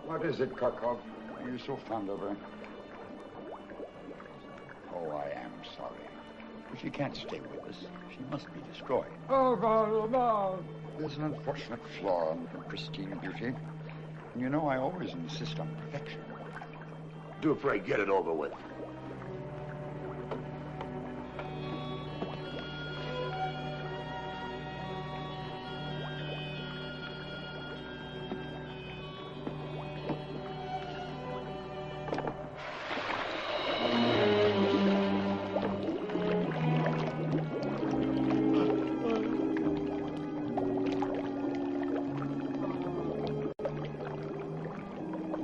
What is it, Karkov? Are you so fond of her? Oh, I am sorry. But she can't stay with us. She must be destroyed. Oh, no. There's an unfortunate flaw in her pristine beauty. And you know, I always insist on perfection. Dupree, get it over with.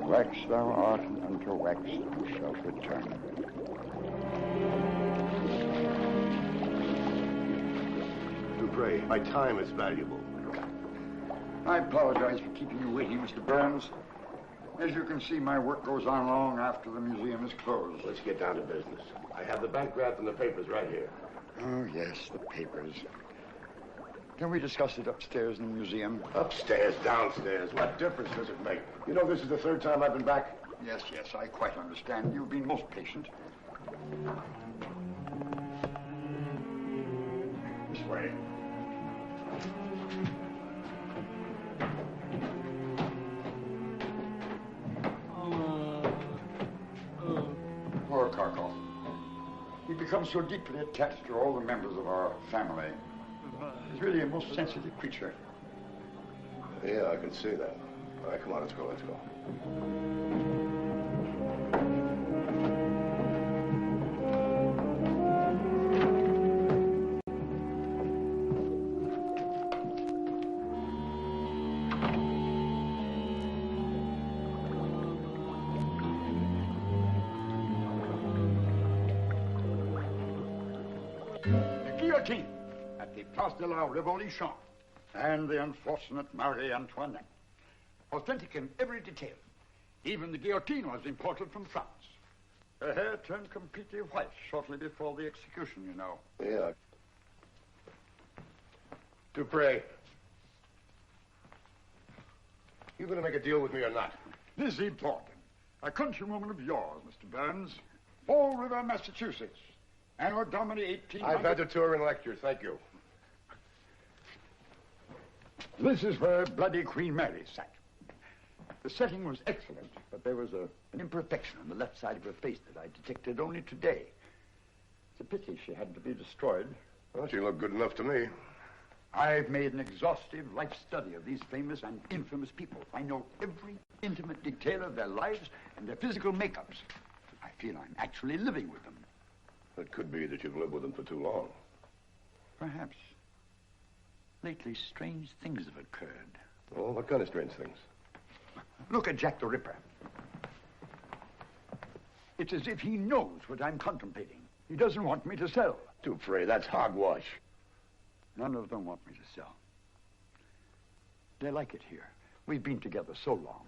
Wax thou art, and unto wax thou shalt return. Dupree, my time is valuable. I apologize for keeping you waiting, Mr. Burns. As you can see, my work goes on long after the museum is closed. Let's get down to business. I have the bank draft and the papers right here. Oh, yes, the papers. Can we discuss it upstairs in the museum? Upstairs, downstairs, what difference does it make? You know this is the third time I've been back? Yes, I quite understand. You've been most patient. This way. Poor Karkov. He becomes so deeply attached to all the members of our family. He's really a most sensitive creature. Yeah, I can see that. All right, come on, let's go. The guillotine at the Place de la Révolution and the unfortunate Marie Antoinette. Authentic in every detail. Even the guillotine was imported from France. Her hair turned completely white shortly before the execution, you know. Yeah. Dupree. You gonna make a deal with me or not? Lizzie Borden, a countrywoman of yours, Mr. Burns. Fall River, Massachusetts. Anno Domini 1800... I've had to tour and lecture, thank you. This is where Bloody Queen Mary sat. The setting was excellent, but there was an imperfection on the left side of her face that I detected only today. It's a pity she had to be destroyed. Well, she looked good enough to me. I've made an exhaustive life study of these famous and infamous people. I know every intimate detail of their lives and their physical makeups. I feel I'm actually living with them. It could be that you've lived with them for too long. Perhaps. Lately, strange things have occurred. Oh, what kind of strange things? Look at Jack the Ripper. It's as if he knows what I'm contemplating. He doesn't want me to sell. Dupree, that's hogwash. None of them want me to sell. They like it here. We've been together so long.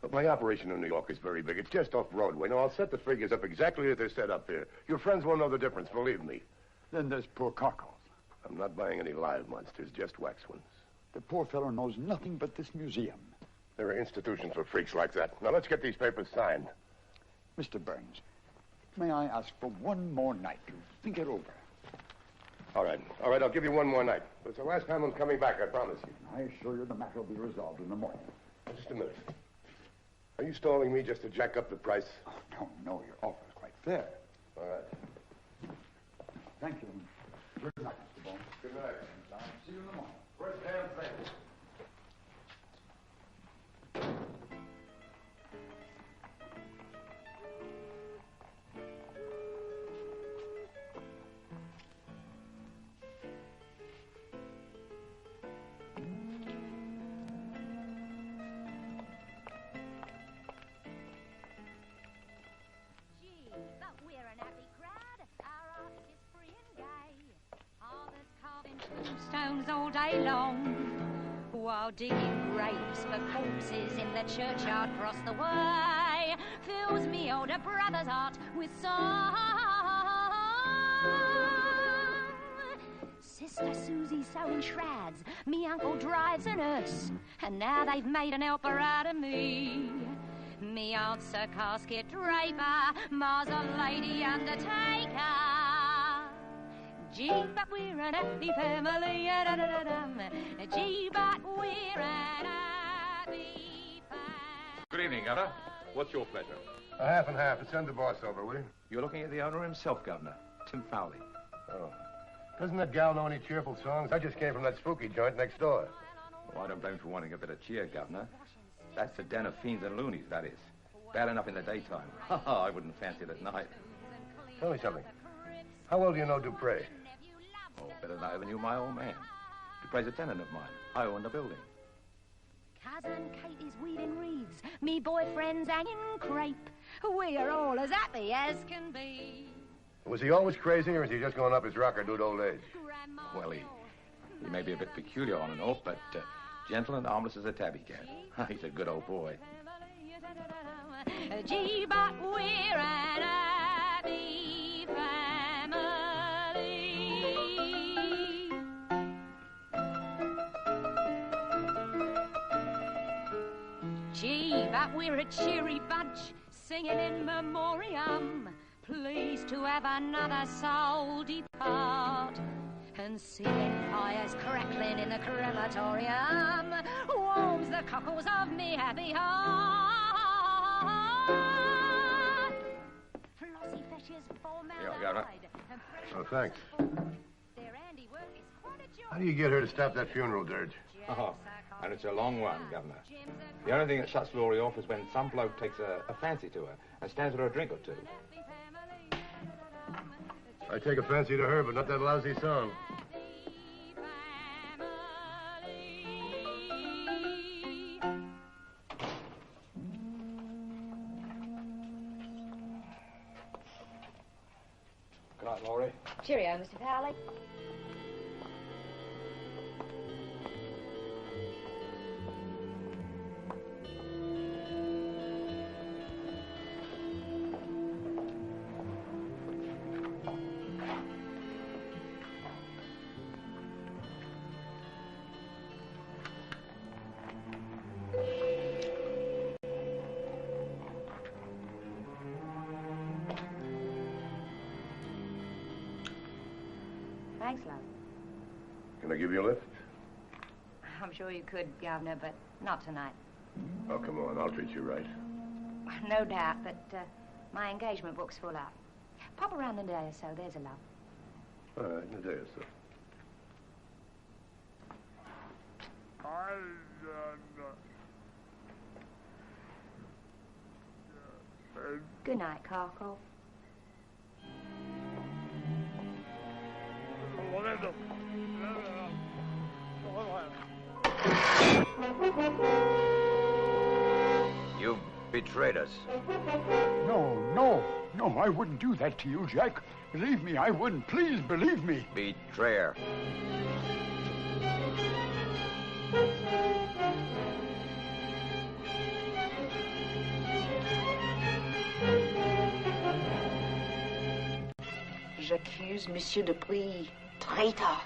But my operation in New York is very big. It's just off Broadway. Now, I'll set the figures up exactly as they're set up here. Your friends won't know the difference, believe me. Then there's poor Karkov. I'm not buying any live monsters, just wax ones. The poor fellow knows nothing but this museum. There are institutions for freaks like that. Now, let's get these papers signed. Mr. Burns, may I ask for one more night to think it over? All right, I'll give you one more night. But it's the last time I'm coming back, I promise you. I assure you the matter will be resolved in the morning. Just a minute. Are you stalling me just to jack up the price? Oh, no, your offer is quite fair. All right. Thank you. Good night, Mr. Bones. Good night. I'll see you in the morning. First damn thing. Tombstones all day long, while digging graves for corpses in the churchyard across the way, fills me older brother's heart with song. sister Susie's sewing shrouds. Me uncle drives a nurse. And now they've made an helper out of me. Me aunt's a casket draper. Ma's a lady undertaker. Gee, but we're an happy family. Gee, but we're an happy family. Good evening, Governor. What's your pleasure? A half and half. And send the boss over, will you? You're looking at the owner himself, Governor. Tim Fowley. Oh. Doesn't that gal know any cheerful songs? I just came from that spooky joint next door. Well, I don't blame you for wanting a bit of cheer, Governor. That's a den of fiends and loonies, that is. Bad enough in the daytime. I wouldn't fancy it at night. Tell me something. How well do you know Dupree? Oh, better than I ever knew my old man. Dupree's a tenant of mine. I own the building. Cousin Kate is weeding reeds. Me boyfriend's hanging crepe. We're all as happy as can be. Was he always crazy, or is he just going up his rocker due to old age? Well, he may be a bit peculiar on and off, but gentle and harmless as a tabby cat. He's a good old boy. Gee, but we're an happy family. Gee, but we're a cheery bunch, singing in memoriam. Pleased to have another soul depart. And seeing fires crackling in the crematorium warms the cockles of me happy heart. Flossy Fisher's formaldehyde. Oh, thanks. Their handiwork is quite a joy. How do you get her to stop that funeral dirge? Oh, and it's a long one, Governor. The only thing that shuts Laurie off is when some bloke takes a fancy to her and stands her a drink or two. I take a fancy to her, but not that lousy song. Good night, Laurie. Cheerio, Mr. Fowley. Thanks, love. Can I give you a lift? I'm sure you could, Governor, but not tonight. Oh, come on. I'll treat you right. No doubt, but my engagement book's full up. Pop around in a day or so, there's a love. All right, in a day or so. Good night, Carco. You betrayed us. No, I wouldn't do that to you, Jack. Believe me, I wouldn't. Please believe me. Betrayer. J'accuse Monsieur Dupree, traitor.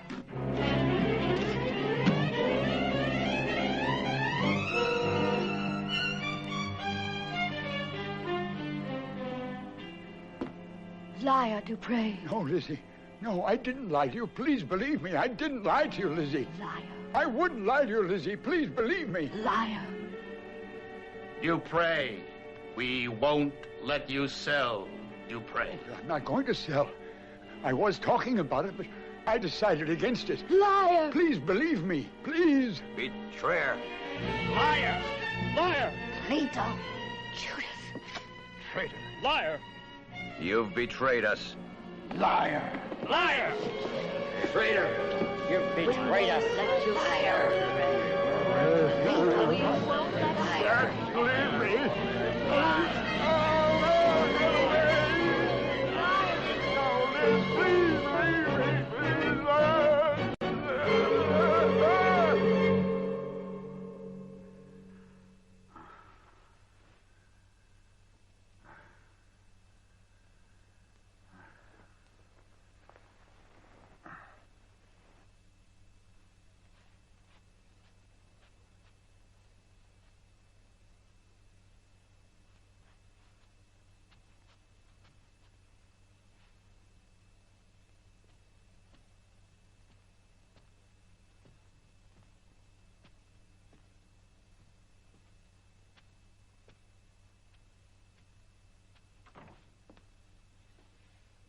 Liar, Dupree. No, Lizzie. No, I didn't lie to you. Please believe me. I didn't lie to you, Lizzie. Liar. I wouldn't lie to you, Lizzie. Please believe me. Liar. Dupree, we won't let you sell, Dupree. I'm not going to sell. I was talking about it, but I decided against it. Liar. Please believe me. Please. Betrayer. Liar! Liar! Traitor. Judas. Traitor. Liar! You've betrayed us. Liar. Liar! Traitor. You've betrayed us. Liar. Believe me.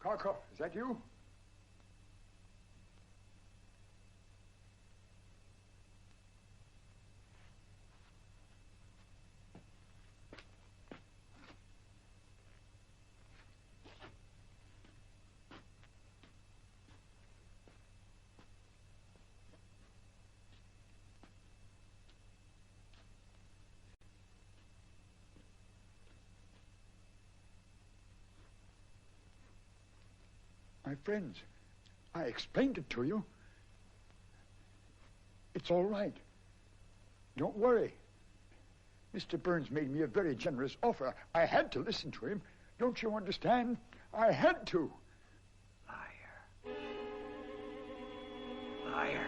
Parker, is that you? My friends, I explained it to you. It's all right. Don't worry. Mr. Burns made me a very generous offer. I had to listen to him. Don't you understand? I had to. Liar. Liar.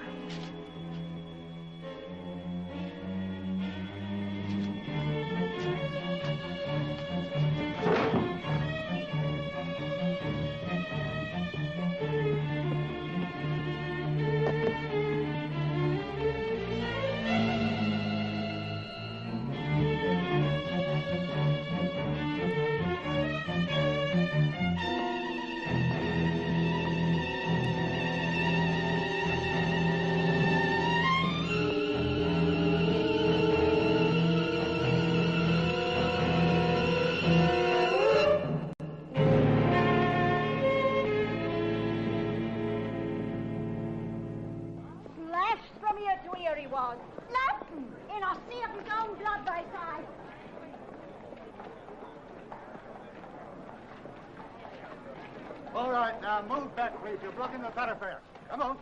All right, now move back, please. You're blocking the thoroughfare. Come on.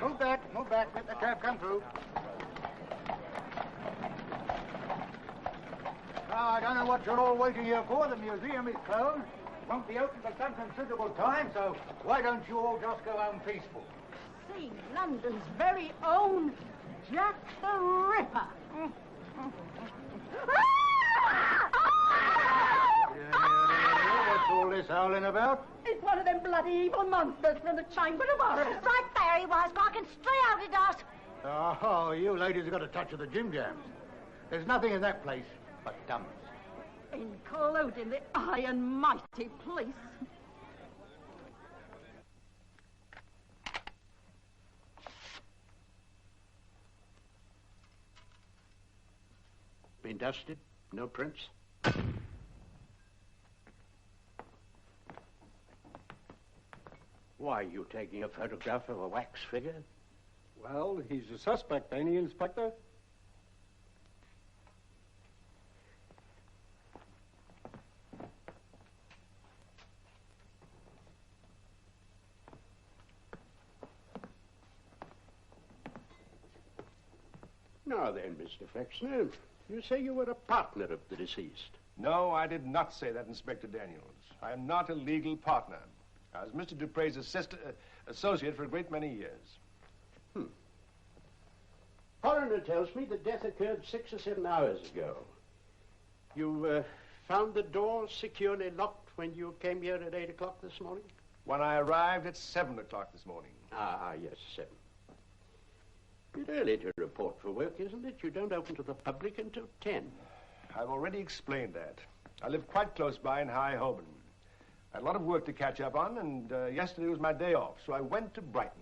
Move back, let the cab come through. Now, I don't know what you're all waiting here for. The museum is closed. Won't be open for some considerable time, so why don't you all just go home peaceful? See, London's very own Jack the Ripper. What's all this howling about? It's one of them bloody evil monsters from the Chamber of Horrors. Right there he was, barking straight out at us. Oh, you ladies have got a touch of the Jim Jams. There's nothing in that place but dumbs. Including the iron mighty police. Been dusted? No prints? Why, are you taking a photograph of a wax figure? Well, he's a suspect, ain't he, Inspector? Now then, Mr. Flexner, you say you were a partner of the deceased. No, I did not say that, Inspector Daniels. I am not a legal partner. I was Mr. Dupree's associate for a great many years. Coroner tells me the death occurred 6 or 7 hours ago. You found the door securely locked when you came here at 8 o'clock this morning? When I arrived at 7 o'clock this morning. Ah, yes, 7. Bit early to report for work, isn't it? You don't open to the public until 10. I've already explained that. I live quite close by in High Holborn. I had a lot of work to catch up on, and yesterday was my day off, so I went to Brighton.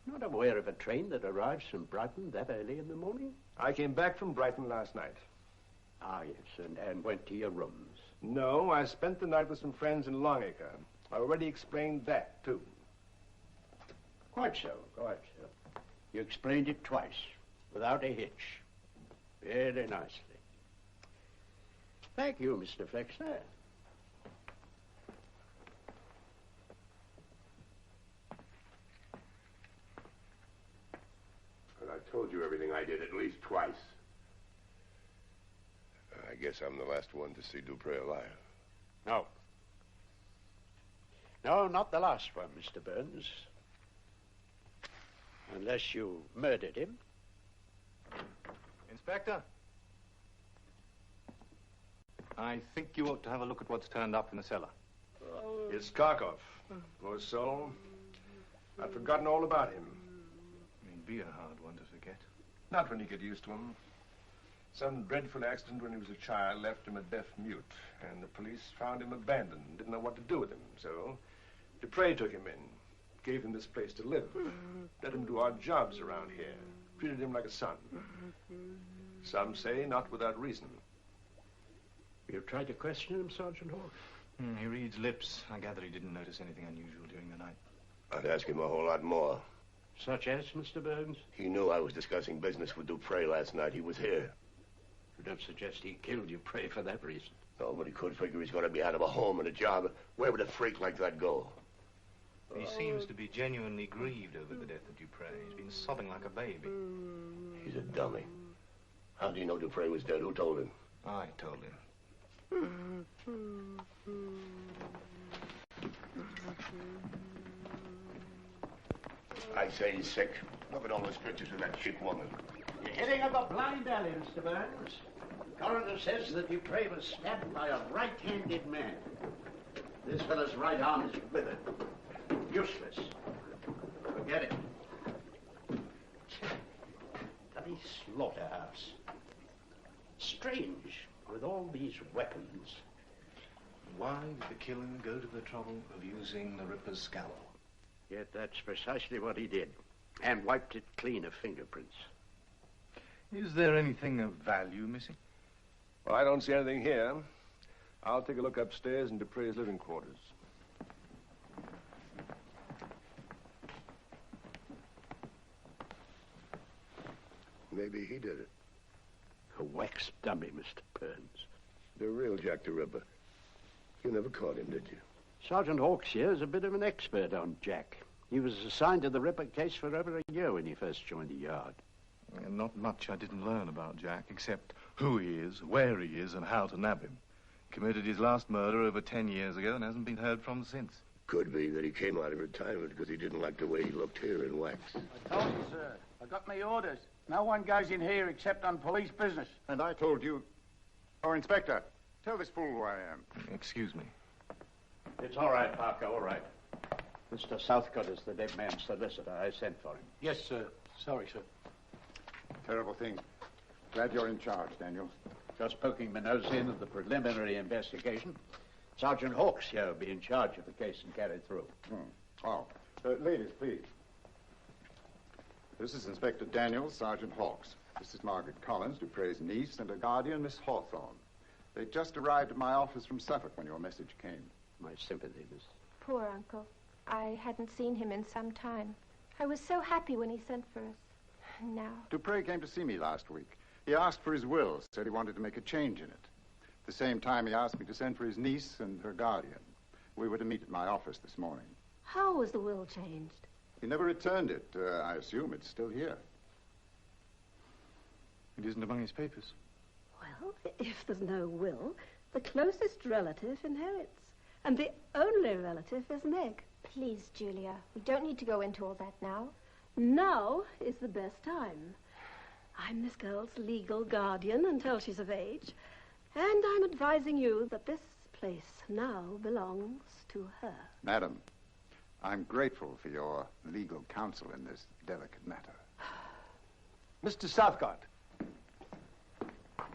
Not aware of a train that arrives from Brighton that early in the morning? I came back from Brighton last night. Ah, yes, and went to your rooms. No, I spent the night with some friends in Longacre. I already explained that, too. Quite so, quite so. You explained it twice, without a hitch. Very nicely. Thank you, Mr. Flexner. Well, I told you everything I did at least twice. I guess I'm the last one to see Dupree alive. No. No, not the last one, Mr. Burns. Unless you murdered him. Inspector? I think you ought to have a look at what's turned up in the cellar. It's Kharkov. Poor soul. I'd forgotten all about him. He'd be a hard one to forget. Not when you get used to him. Some dreadful accident when he was a child left him a deaf mute, and the police found him abandoned, didn't know what to do with him. So Dupree took him in, gave him this place to live, let him do odd jobs around here, treated him like a son. Some say not without reason. You tried to question him, Sergeant Hawks? He reads lips. I gather he didn't notice anything unusual during the night. I'd ask him a whole lot more. Such as, Mr. Burns? He knew I was discussing business with Dupree last night. He was here. You don't suggest he killed Dupree for that reason? No, but he could figure he's going to be out of a home and a job. Where would a freak like that go? He seems to be genuinely grieved over the death of Dupree. He's been sobbing like a baby. He's a dummy. How do you know Dupree was dead? Who told him? I told him. I say he's sick. Look at all those pictures of that cheap woman. You're hitting up a blind alley, Mr. Burns. Coroner says that Dupree was stabbed by a right-handed man. This fellow's right arm is withered. Useless. Forget it. Bloody slaughterhouse. Strange, with all these weapons. Why did the killer go to the trouble of using the Ripper's scowl? Yet that's precisely what he did. And wiped it clean of fingerprints. Is there anything of value missing? Well, I don't see anything here. I'll take a look upstairs in Dupree's living quarters. Maybe he did it. A wax dummy, Mr. Burns. The real Jack the Ripper. You never caught him, did you? Sergeant Hawks here is a bit of an expert on Jack. He was assigned to the Ripper case for over a year when he first joined the yard. And not much I didn't learn about Jack, except who he is, where he is, and how to nab him. Committed his last murder over 10 years ago and hasn't been heard from since. Could be that he came out of retirement because he didn't like the way he looked here in wax. I told you, sir. I got my orders. No one goes in here except on police business. And I told you... Oh, Inspector, tell this fool who I am. Excuse me. It's all right, Parker, all right. Mr. Southcott is the dead man's solicitor. I sent for him. Yes, sir. Sorry, sir. Terrible thing. Glad you're in charge, Daniel. Just poking my nose in at the preliminary investigation. Sergeant Hawks here will be in charge of the case and carry it through. Oh, ladies, please. This is Inspector Daniels, Sergeant Hawks. This is Margaret Collins, Dupree's niece, and her guardian, Miss Hawthorne. They just arrived at my office from Suffolk when your message came. My sympathies. Poor Uncle. I hadn't seen him in some time. I was so happy when he sent for us. Now... Dupree came to see me last week. He asked for his will, said he wanted to make a change in it. At the same time, he asked me to send for his niece and her guardian. We were to meet at my office this morning. How was the will changed? He never returned it. I assume it's still here. It isn't among his papers. Well, if there's no will, the closest relative inherits. And the only relative is Meg. Please, Julia, we don't need to go into all that now. Now is the best time. I'm this girl's legal guardian until she's of age, and I'm advising you that this place now belongs to her. Madam, I'm grateful for your legal counsel in this delicate matter. Mr. Southcott.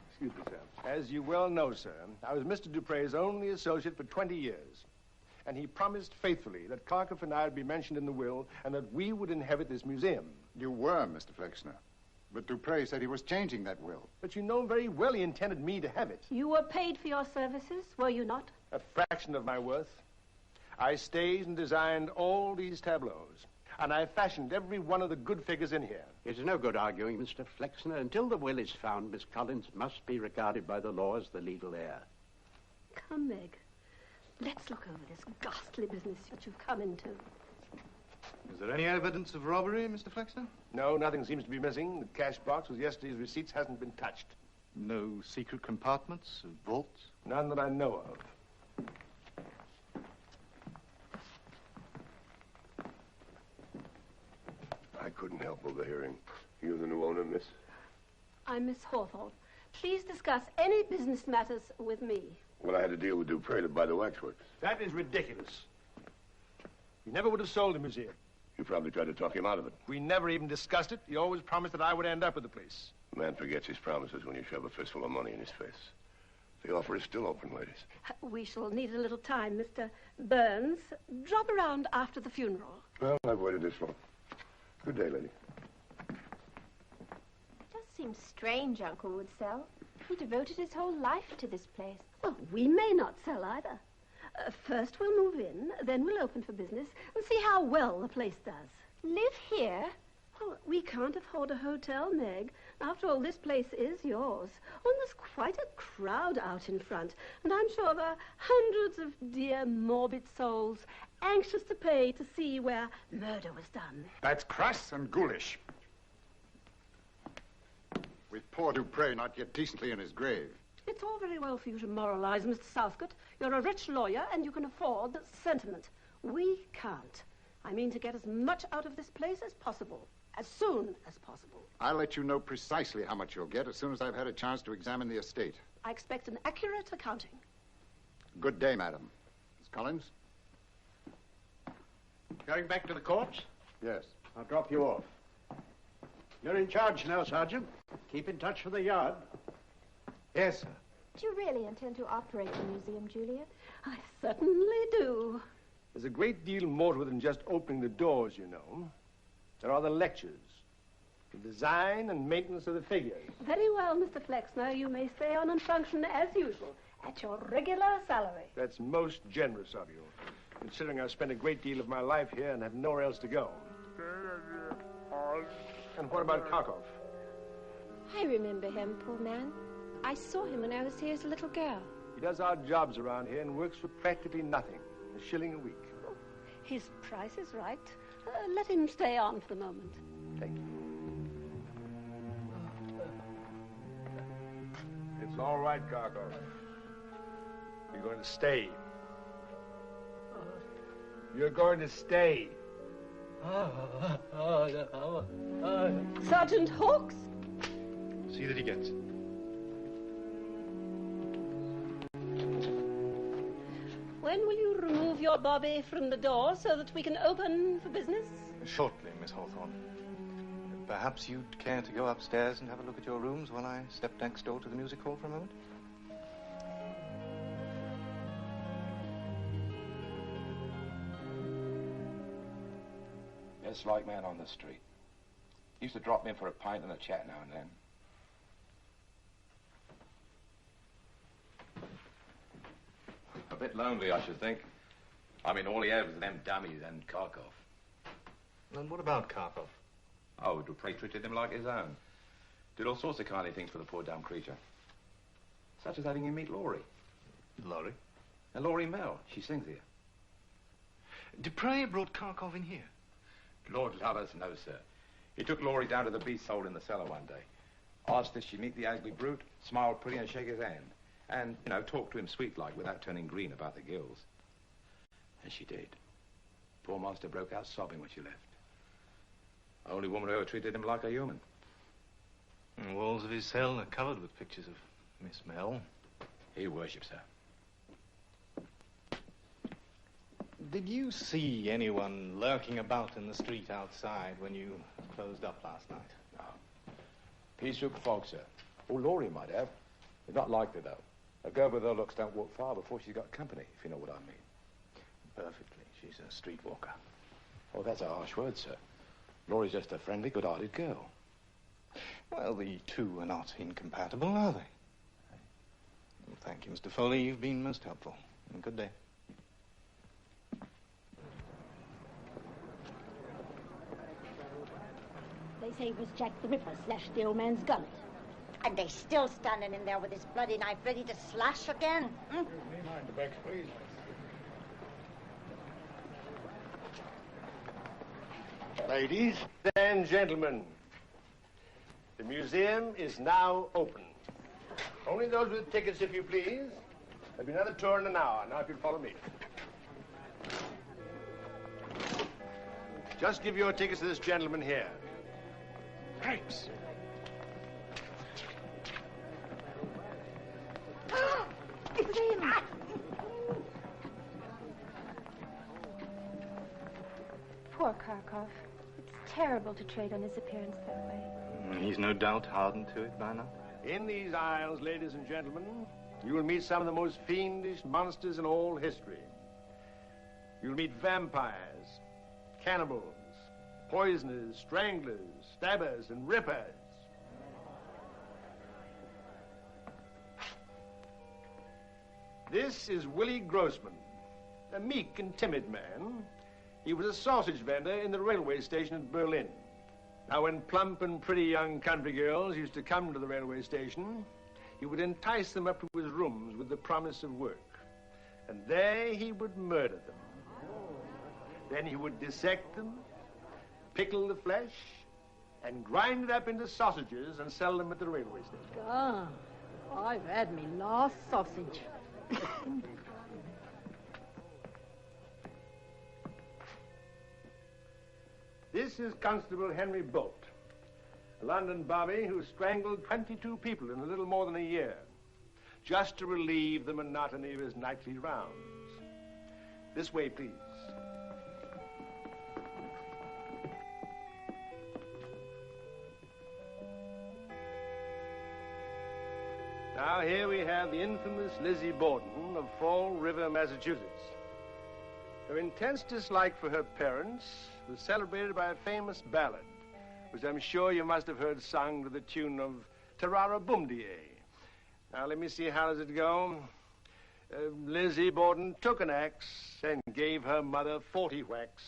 Excuse me, sir. As you well know, sir, I was Mr. Dupree's only associate for 20 years. And he promised faithfully that Clark and I would be mentioned in the will and that we would inherit this museum. You were, Mr. Flexner. But Dupree said he was changing that will. But you know very well he intended me to have it. You were paid for your services, were you not? A fraction of my worth. I staged and designed all these tableaus. And I fashioned every one of the good figures in here. It's no good arguing, Mr. Flexner. Until the will is found, Miss Collins must be regarded by the law as the legal heir. Come, Meg. Let's look over this ghastly business that you've come into. Is there any evidence of robbery, Mr. Flexner? No, nothing seems to be missing. The cash box with yesterday's receipts hasn't been touched. No secret compartments, vaults? None that I know of. I couldn't help overhearing. You the new owner, miss? I'm Miss Hawthorne. Please discuss any business matters with me. Well, I had to deal with Dupree to buy the waxworks. That is ridiculous. You never would have sold the museum. You probably tried to talk him out of it. We never even discussed it. He always promised that I would end up with the place. A man forgets his promises when you shove a fistful of money in his face. The offer is still open, ladies. We shall need a little time, Mr. Burns. Drop around after the funeral. Well, I've waited this long. Good day, lady. It does seem strange Uncle would sell. He devoted his whole life to this place. Well, we may not sell either. First we'll move in, then we'll open for business and see how well the place does. Live here? Well, we can't afford a hotel, Meg. After all, this place is yours. Oh, and there's quite a crowd out in front, and I'm sure there are hundreds of dear, morbid souls anxious to pay to see where murder was done. That's crass and ghoulish. With poor Dupree not yet decently in his grave. It's all very well for you to moralize, Mr. Southcott. You're a rich lawyer, and you can afford sentiment. We can't. I mean to get as much out of this place as possible, as soon as possible. I'll let you know precisely how much you'll get as soon as I've had a chance to examine the estate. I expect an accurate accounting. Good day, madam. Miss Collins? Going back to the courts? Yes. I'll drop you off. You're in charge now, Sergeant. Keep in touch with the yard. Yes, sir. Do you really intend to operate the museum, Juliet? I certainly do. There's a great deal more to it than just opening the doors, you know. There are the lectures, the design and maintenance of the figures. Very well, Mr. Flexner. You may stay on and function as usual, at your regular salary. That's most generous of you, considering I've spent a great deal of my life here and have nowhere else to go. And what about Karkov? I remember him, poor man. I saw him when I was here as a little girl. He does odd jobs around here and works for practically nothing, a shilling a week. His price is right. Let him stay on for the moment. Thank you. It's all right, Karkov. You're going to stay. You're going to stay. Sergeant Hawkes? See that he gets it. When will you remove your bobby from the door so that we can open for business? Shortly, Miss Hawthorne. Perhaps you'd care to go upstairs and have a look at your rooms while I step next door to the music hall for a moment? Just like man on the street. Used to drop in for a pint and a chat now and then. A bit lonely, I should think. I mean, all he had was them dummies and Karkov. And what about Karkov? Oh, Dupree treated him like his own. Did all sorts of kindly things for the poor dumb creature. Such as having him meet Laurie. Laurie? And Laurie Mel. She sings here. Dupree brought Karkov in here? Lord love us, no, sir. He took Laurie down to the beast hole in the cellar one day. Asked if she'd meet the ugly brute, smiled pretty and shake his hand. And, you know, talk to him sweet-like without turning green about the gills. And she did. Poor monster broke out sobbing when she left. Only woman who ever treated him like a human. The walls of his cell are covered with pictures of Miss Mel. He worships her. Did you see anyone lurking about in the street outside when you closed up last night? No. Peacehook fog, sir. Oh, Laurie might have. It's not likely, though. A girl with her looks don't walk far before she's got company, if you know what I mean. Perfectly. She's a streetwalker. Oh, that's a harsh word, sir. Laurie's just a friendly, good-hearted girl. Well, the two are not incompatible, are they? Well, thank you, Mr. Foley. You've been most helpful. And good day. They say it was Jack the Ripper slashed the old man's gullet. And they're still standing in there with his bloody knife ready to slash again. Mind the back, please. Ladies and gentlemen, the museum is now open. Only those with tickets, if you please. There'll be another tour in an hour. Now, if you'll follow me. Just give your tickets to this gentleman here. Grapes. It's him. Poor Karkov. It's terrible to trade on his appearance that way. He's no doubt hardened to it by now. In these isles, ladies and gentlemen, you will meet some of the most fiendish monsters in all history. You'll meet vampires, cannibals, poisoners, stranglers, stabbers, and rippers. This is Willie Grossman, a meek and timid man. He was a sausage vendor in the railway station at Berlin. Now, when plump and pretty young country girls used to come to the railway station, he would entice them up to his rooms with the promise of work. And there he would murder them. Then he would dissect them, pickle the flesh, and grind it up into sausages and sell them at the railway station. Ah, I've had me last sausage. This is Constable Henry Bolt, a London bobby who strangled 22 people in a little more than a year, just to relieve the monotony of his nightly rounds. This way, please. Now, here we have the infamous Lizzie Borden of Fall River, Massachusetts. Her intense dislike for her parents was celebrated by a famous ballad, which I'm sure you must have heard sung to the tune of Tarara Boom-Die. Now, let me see, how does it go? Lizzie Borden took an axe and gave her mother 40 whacks.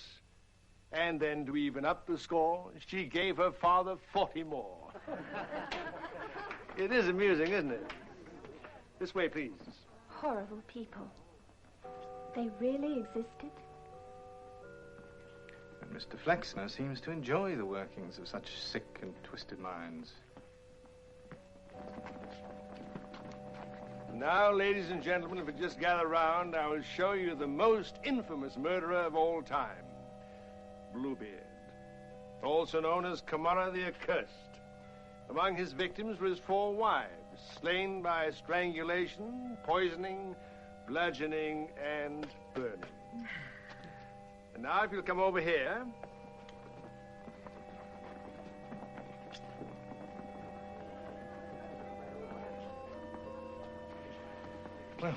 And then, to even up the score, she gave her father 40 more. It is amusing, isn't it? This way, please. Horrible people. They really existed? And Mr. Flexner seems to enjoy the workings of such sick and twisted minds. Now, ladies and gentlemen, if you just gather round, I will show you the most infamous murderer of all time, Bluebeard, also known as Camorra the Accursed. Among his victims were his 4 wives, slain by strangulation, poisoning, bludgeoning, and burning. And now, if you'll come over here. Well.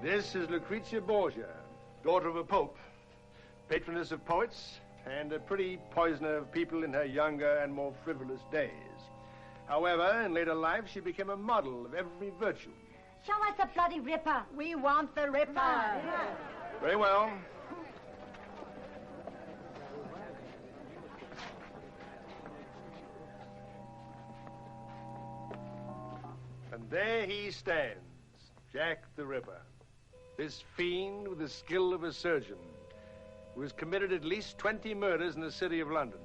This is Lucrezia Borgia, daughter of a pope, patroness of poets, and a pretty poisoner of people in her younger and more frivolous days. However, in later life, she became a model of every virtue. Show us the bloody ripper. We want the ripper. Very well. And there he stands, Jack the Ripper. This fiend with the skill of a surgeon, who has committed at least 20 murders in the city of London.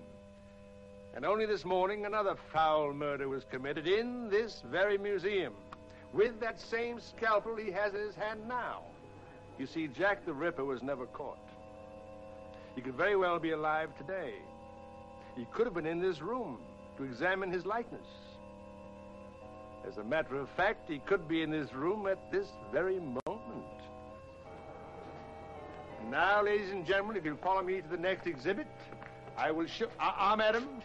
And only this morning, another foul murder was committed in this very museum, with that same scalpel he has in his hand now. You see, Jack the Ripper was never caught. He could very well be alive today. He could have been in this room to examine his likeness. As a matter of fact, he could be in this room at this very moment. Now, ladies and gentlemen, if you'll follow me to the next exhibit, I will show... madam,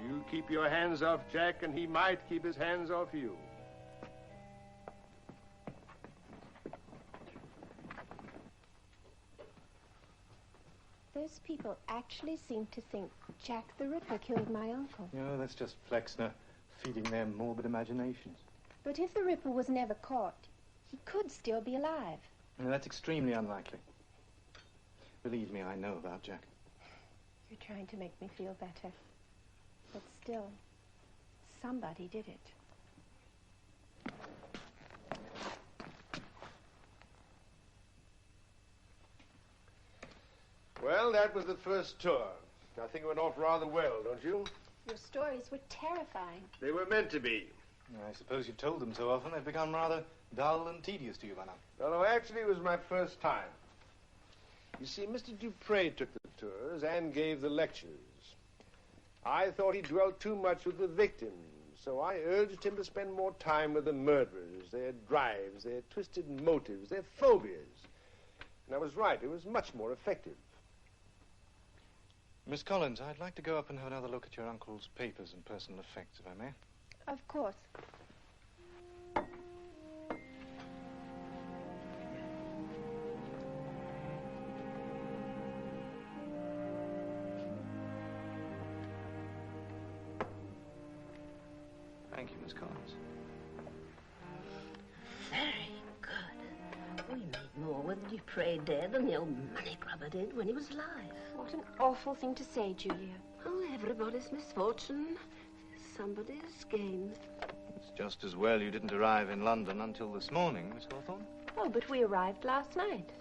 you keep your hands off Jack, and he might keep his hands off you. Those people actually seem to think Jack the Ripper killed my uncle. No, that's just Flexner feeding their morbid imaginations. But if the Ripper was never caught, he could still be alive. No, that's extremely unlikely. Believe me, I know about Jack. You're trying to make me feel better. But still, somebody did it. Well, that was the first tour. I think it went off rather well, don't you? Your stories were terrifying. They were meant to be. I suppose you've told them so often they've become rather dull and tedious to you by now. No, actually, it was my first time. You see, Mr. Dupree took the tours and gave the lectures. I thought he dwelt too much with the victims So I urged him to spend more time with the murderers, their drives, their twisted motives, their phobias. And I was right. It was much more effective. Miss Collins, I'd like to go up and have another look at your uncle's papers and personal effects, if I may. Of course. Thank you, Miss Collins. Very good. We made more with Dupree dead than the old money grubber did when he was alive. What an awful thing to say, Julia. Oh, everybody's misfortune is somebody's gain. It's just as well you didn't arrive in London until this morning, Miss Hawthorne. Oh, but we arrived last night.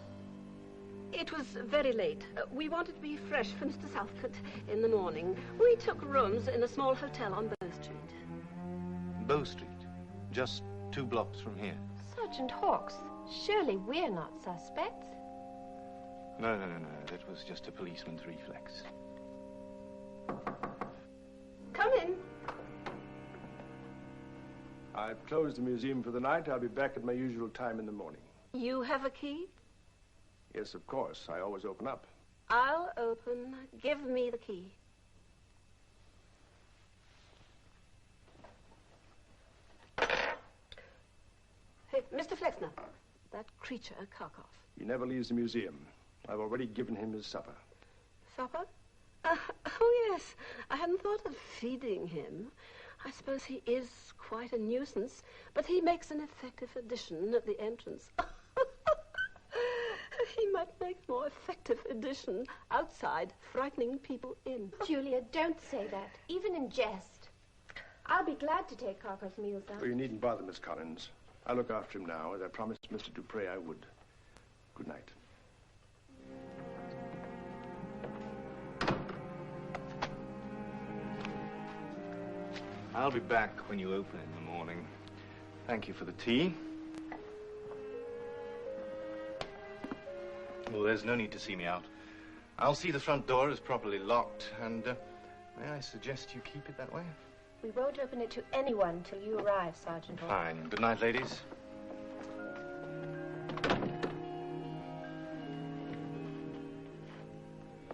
It was very late. We wanted to be fresh for Mr. Southcott in the morning. We took rooms in a small hotel on Bow Street. Bow Street, just 2 blocks from here. Sergeant Hawkes, surely we're not suspects. No. That was just a policeman's reflex. Come in. I've closed the museum for the night. I'll be back at my usual time in the morning. You have a key? Yes, of course. I always open up. I'll open. Give me the key. Hey, Mr. Flexner, that creature, Karkov. He never leaves the museum. I've already given him his supper. Supper? Oh, yes. I hadn't thought of feeding him. I suppose he is quite a nuisance, but he makes an effective addition at the entrance. He might make a more effective addition outside, frightening people in. Julia, don't say that, even in jest. I'll be glad to take Karkov's meals down. Well, you needn't bother, Miss Collins. I'll look after him now, as I promised Mr. Dupree I would. Good night. I'll be back when you open in the morning. Thank you for the tea. Well, there's no need to see me out. I'll see the front door is properly locked, and may I suggest you keep it that way? We won't open it to anyone till you arrive, Sergeant Hawkes. Fine. Good night, ladies.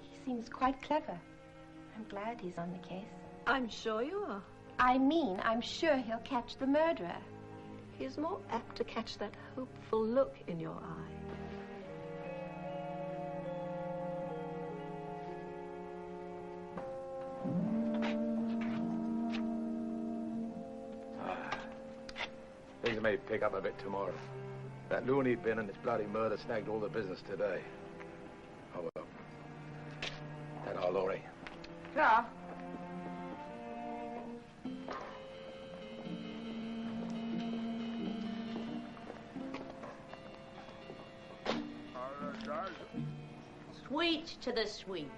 He seems quite clever. I'm glad he's on the case. I'm sure you are. I mean, I'm sure he'll catch the murderer. He's more apt to catch that hopeful look in your eye. Things may pick up a bit tomorrow. That loony bin and its bloody murder snagged all the business today. Oh, well. That our Laurie. Yeah. Sweet to the sweet.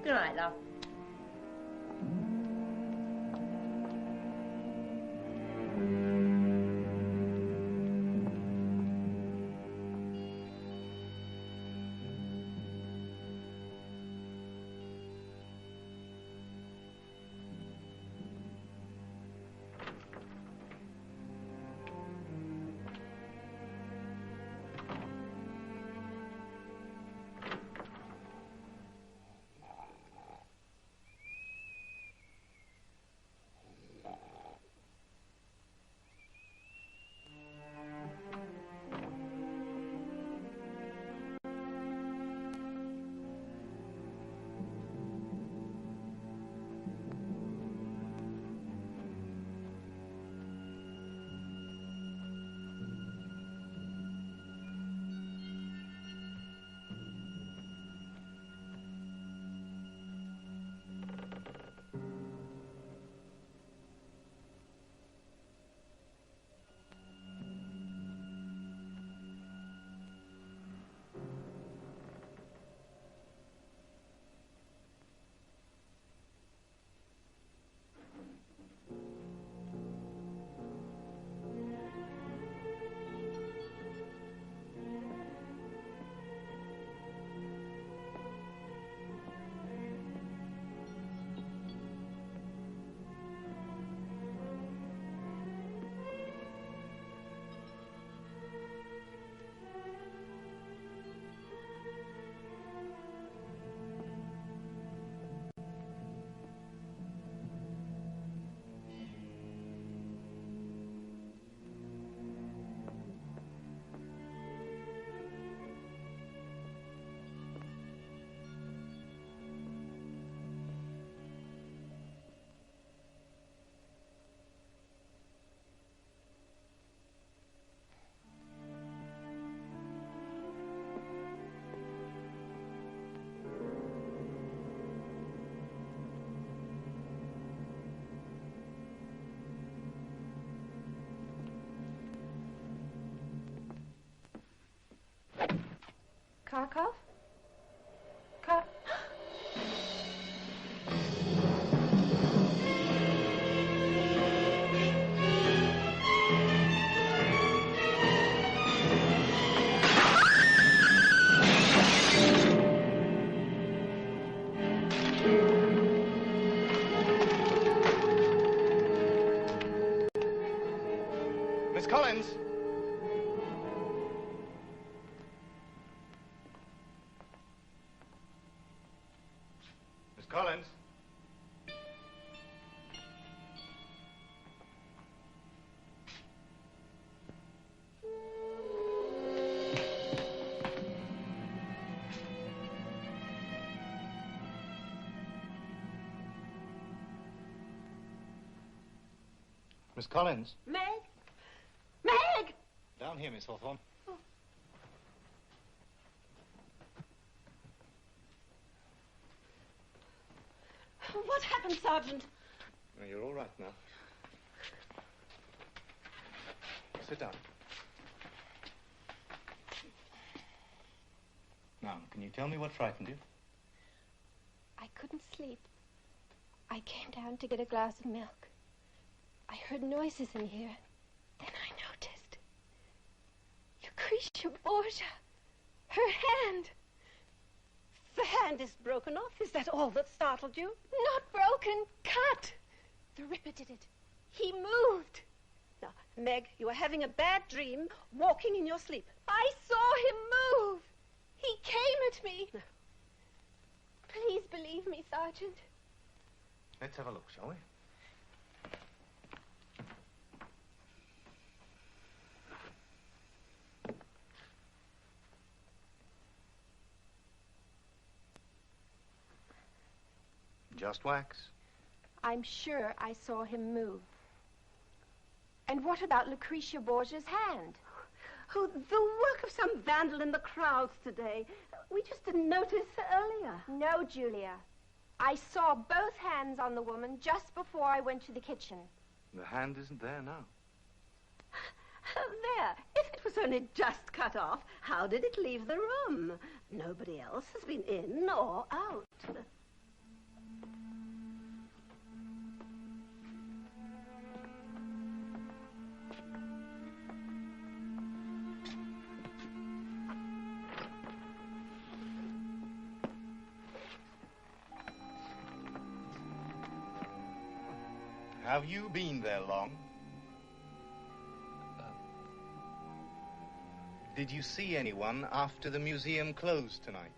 Good night, love. car cough? Car... Miss Collins! Miss Collins? Miss Collins? Meg? Meg! Down here, Miss Hawthorne. Oh. What happened, Sergeant? Oh, you're all right now. Sit down. Now, can you tell me what frightened you? I couldn't sleep. I came down to get a glass of milk. I heard noises in here. Then I noticed. Lucretia Borgia. Her hand. The hand is broken off. Is that all that startled you? Not broken. Cut. The Ripper did it. He moved. Now, Meg, you are having a bad dream walking in your sleep. I saw him move. He came at me. No. Please believe me, Sergeant. Let's have a look, shall we? Just wax. I'm sure I saw him move. And what about Lucretia Borgia's hand? Oh, the work of some vandal in the crowds today. We just didn't notice earlier. No, Julia. I saw both hands on the woman just before I went to the kitchen. The hand isn't there now. There. If it was only just cut off, how did it leave the room? Nobody else has been in or out. Have you been there long? Did you see anyone after the museum closed tonight?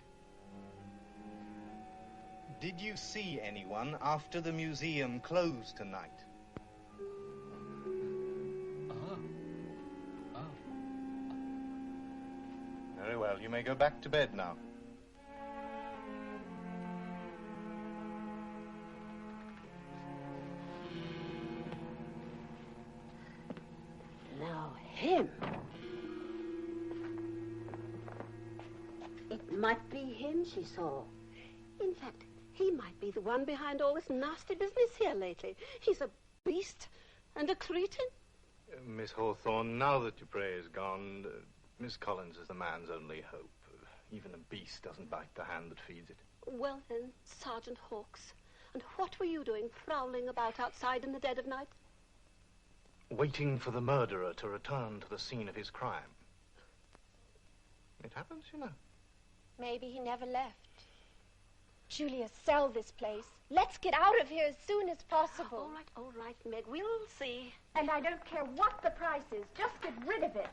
Did you see anyone after the museum closed tonight? Very well, you may go back to bed now. Now, him. It might be him she saw. In fact, he might be the one behind all this nasty business here lately. He's a beast and a cretin. Miss Hawthorne, now that Dupree is gone, Miss Collins is the man's only hope. Even a beast doesn't bite the hand that feeds it. Well then, Sergeant Hawkes, and what were you doing prowling about outside in the dead of night? Waiting for the murderer to return to the scene of his crime. It happens, you know. Maybe he never left. Julia, sell this place. Let's get out of here as soon as possible. All right, Meg, we'll see. And I don't care what the price is. Just get rid of it.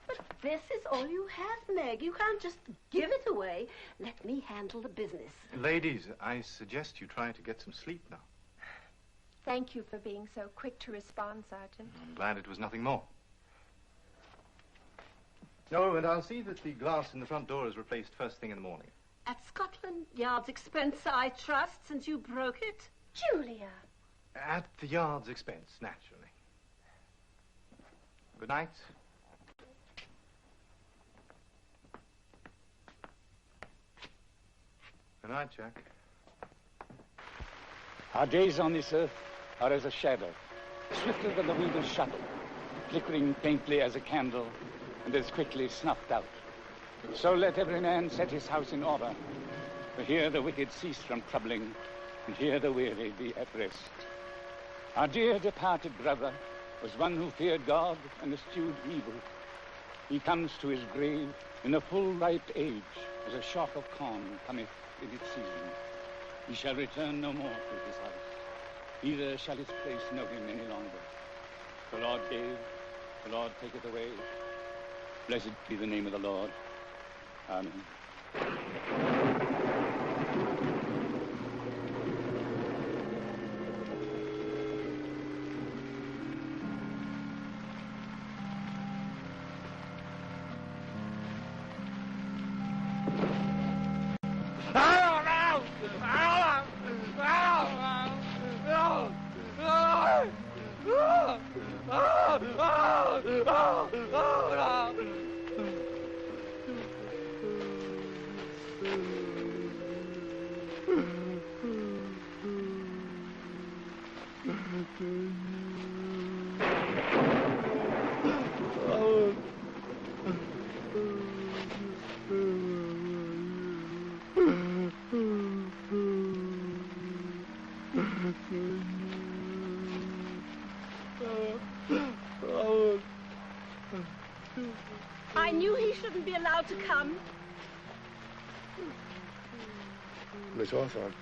But this is all you have, Meg. You can't just give it away. Let me handle the business. Ladies, I suggest you try to get some sleep now. Thank you for being so quick to respond, Sergeant. I'm glad it was nothing more. Oh, and I'll see that the glass in the front door is replaced first thing in the morning. At Scotland Yard's expense, I trust, since you broke it? Julia! At the Yard's expense, naturally. Good night. Good night, Jack. Our days on this earth are as a shadow, swifter than the wind of shuttle, flickering faintly as a candle, and as quickly snuffed out. So let every man set his house in order. For here the wicked cease from troubling, and here the weary be at rest. Our dear departed brother was one who feared God and eschewed evil. He comes to his grave in a full ripe age, as a shock of corn cometh in its season. He shall return no more to his house, neither shall its place know him any longer. The Lord gave, the Lord taketh away. Blessed be the name of the Lord. Amen. I knew he shouldn't be allowed to come. Miss Hawthorne,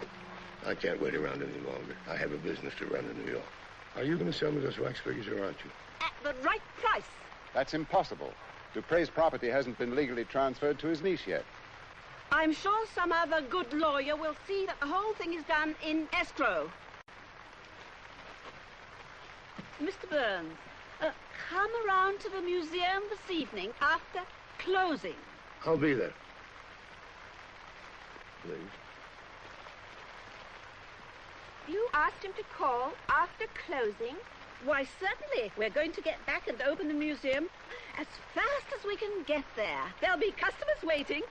I can't wait around any longer. I have a business to run in New York. Are you going to sell me those wax figures or aren't you? At the right price. That's impossible. Dupree's property hasn't been legally transferred to his niece yet. I'm sure some other good lawyer will see that the whole thing is done in escrow. Mr. Burns, come around to the museum this evening after closing. I'll be there. Please. You asked him to call after closing? Why, certainly. We're going to get back and open the museum as fast as we can get there. There'll be customers waiting.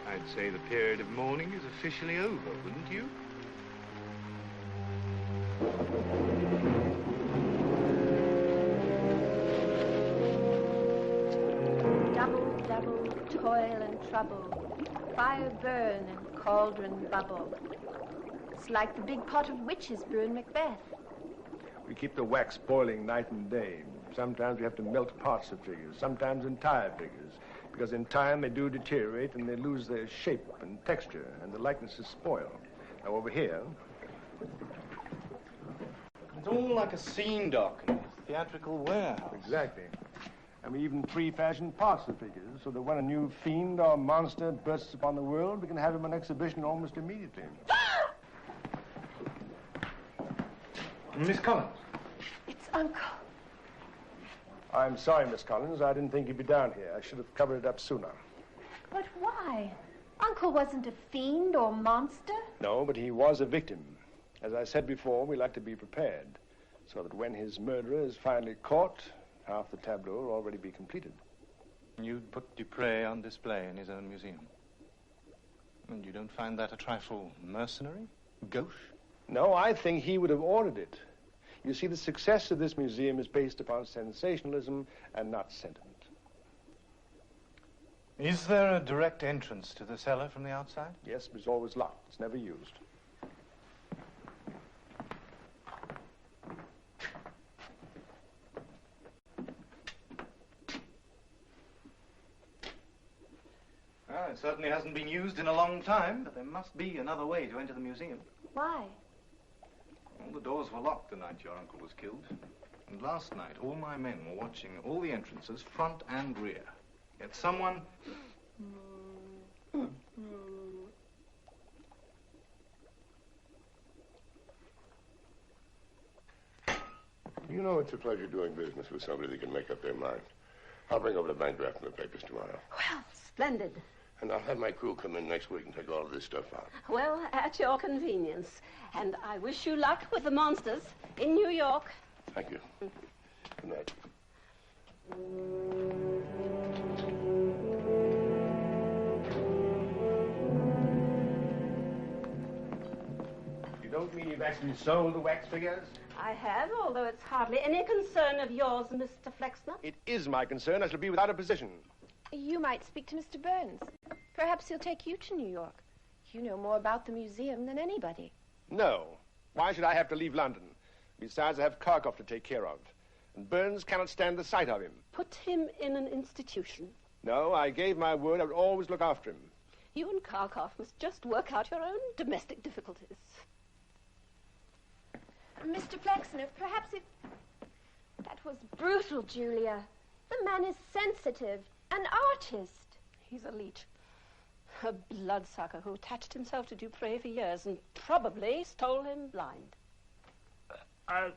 I'd say the period of mourning is officially over, wouldn't you? Double, double, toil and trouble, fire burn and cauldron bubble. It's like the big pot of witches brewing Macbeth. We keep the wax boiling night and day. Sometimes we have to melt parts of figures, sometimes entire figures, because in time they do deteriorate and they lose their shape and texture, and the likenesses spoil. Now over here... It's all like a scene dock, a theatrical warehouse. Exactly. And we even pre-fashion parts of figures, so that when a new fiend or monster bursts upon the world, we can have him on exhibition almost immediately. Miss Collins. It's Uncle. I'm sorry, Miss Collins. I didn't think you'd be down here. I should have covered it up sooner. But why? Uncle wasn't a fiend or monster. No, but he was a victim. As I said before, we like to be prepared, so that when his murderer is finally caught, half the tableau will already be completed. You'd put Dupree on display in his own museum. And you don't find that a trifle mercenary? Gauche? No, I think he would have ordered it. You see, the success of this museum is based upon sensationalism and not sentiment. Is there a direct entrance to the cellar from the outside? Yes, but it's always locked. It's never used. Well, it certainly hasn't been used in a long time, but there must be another way to enter the museum. Why? All the doors were locked the night your uncle was killed. And last night, all my men were watching all the entrances, front and rear. Yet someone... You know it's a pleasure doing business with somebody that can make up their mind. I'll bring over the bank draft in the papers tomorrow. Well, splendid. And I'll have my crew come in next week and take all of this stuff out. Well, at your convenience. And I wish you luck with the monsters in New York. Thank you. Good night. You don't mean you've actually sold the wax figures? I have, although it's hardly any concern of yours, Mr. Flexner. It is my concern. I shall be without a position. You might speak to Mr. Burns. Perhaps he'll take you to New York. You know more about the museum than anybody. No. Why should I have to leave London? Besides, I have Kharkov to take care of. And Burns cannot stand the sight of him. Put him in an institution. No, I gave my word I would always look after him. You and Kharkov must just work out your own domestic difficulties. Mr. Flexner, perhaps if... That was brutal, Julia. The man is sensitive, an artist. He's a leech. A bloodsucker who attached himself to Dupree for years and probably stole him blind. What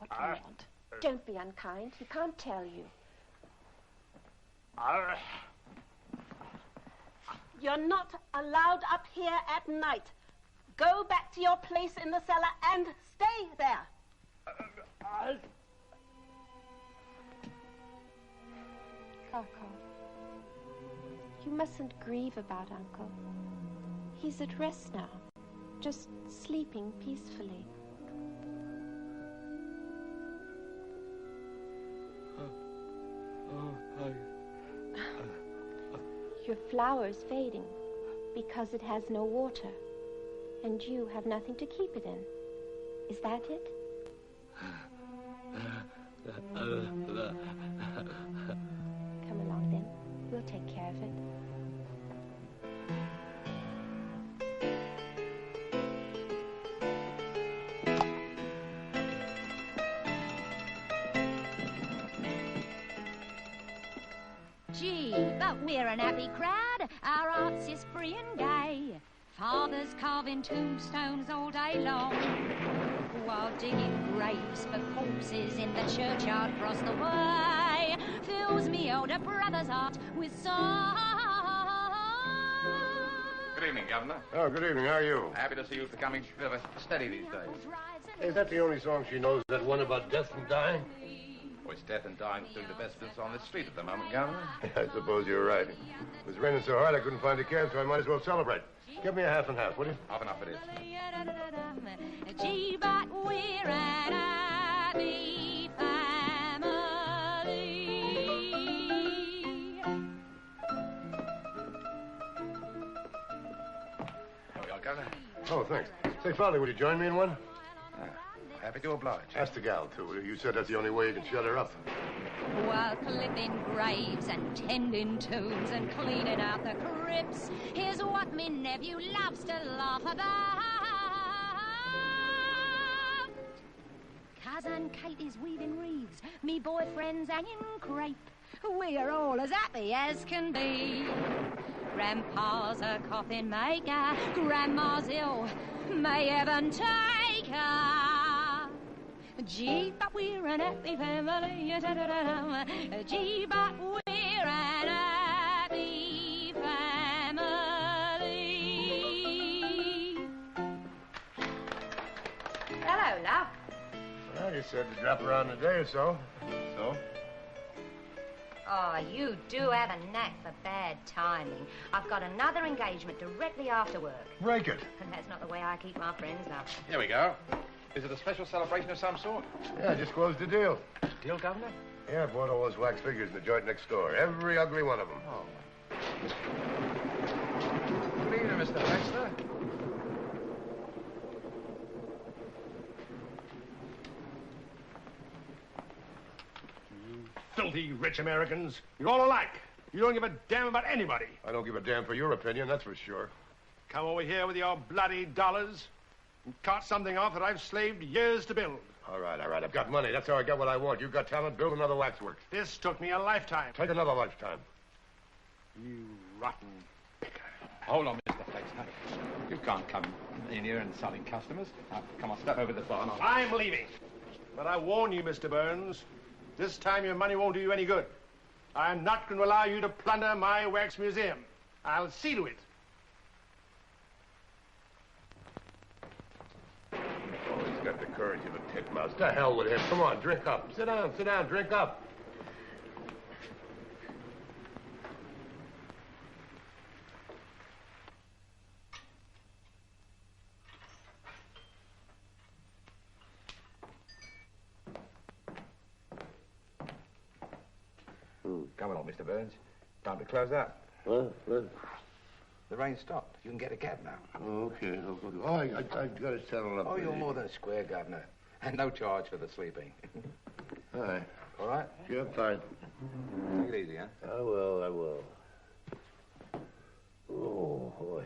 do you want? Don't be unkind. He can't tell you. You're not allowed up here at night. Go back to your place in the cellar and stay there. Kharkov, you mustn't grieve about Uncle. He's at rest now, just sleeping peacefully. Your flower's fading because it has no water, and you have nothing to keep it in. Is that it? Come along then. We'll take care of it. Gee, but we're an happy crowd. Our arts is free and gay. Fathers carving tombstones all day long, while digging graves for corpses in the churchyard across the way fills me older brother's heart with song. Good evening, Governor. Oh, good evening. How are you? Happy to see you becoming a bit of a steady these days. Is that the only song she knows, that one about death and dying? Well, it's death and dying doing the best business on this street at the moment, Governor. I suppose you're right. It was raining so hard I couldn't find a cab, so I might as well celebrate. Give me a half and half, will you? Half enough it is. Gee, but we're an happy family. Here we are, Governor. Oh, thanks. Say, Father, would you join me in one? Happy to oblige. Ask the gal, too. You said that's the only way you can shut her up. While clipping graves and tending tombs and cleaning out the crypts, here's what me nephew loves to laugh about. Cousin Kate is weaving wreaths, me boyfriend's hanging crepe. We're all as happy as can be. Grandpa's a coffin maker, Grandma's ill, may heaven take her. Gee, but we're an happy family. Gee, but we're an happy family. Hello, love. Well, you said to drop around in a day or so. So? Oh, you do have a knack for bad timing. I've got another engagement directly after work. Break it. And that's not the way I keep my friends up. Here we go. Is it a special celebration of some sort? Yeah, I just closed the deal. Deal, Governor? Yeah, I bought all those wax figures in the joint next door. Every ugly one of them. Oh. Good evening, Mr. Lanchester. Filthy rich Americans. You're all alike. You don't give a damn about anybody. I don't give a damn for your opinion, that's for sure. Come over here with your bloody dollars and cart something off that I've slaved years to build. All right. I've got money. That's how I got what I want. You've got talent. Build another waxworks. This took me a lifetime. Take another lifetime. You rotten picker. Hold on, Mr. Flexner. You can't come in here insulting customers. Now, come on, step over the bar. I'm leaving. But I warn you, Mr. Burns, this time your money won't do you any good. I'm not going to allow you to plunder my wax museum. I'll see to it. Oh, he's got the courage of a titmouse. To hell with him. Come on, drink up. Sit down, drink up. Come along, Mr. Burns. Time to close up. Well. The rain stopped. You can get a cab now. Okay. Oh, I got to settle up. Oh, you're more than square, Governor. And no charge for the sleeping. All right. All right? Sure, fine. Take it easy, huh? I will. Oh, boy.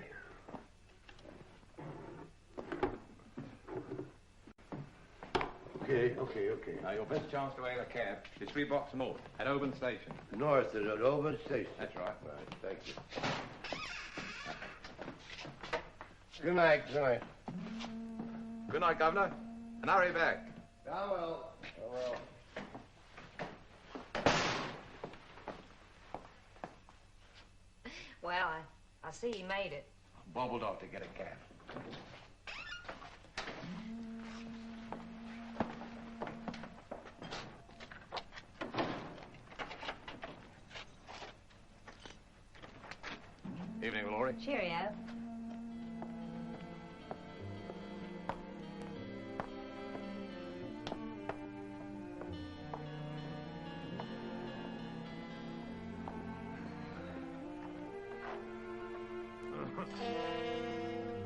Okay. Now, your best chance to hail a cab is 3 blocks north at Oban Station. North at Oban Station. That's right. Right, thank you. Good night. Good night, Governor. And hurry back. I will. Well, I see he made it. Bobbled off to get a cab. Evening, Laurie. Cheerio.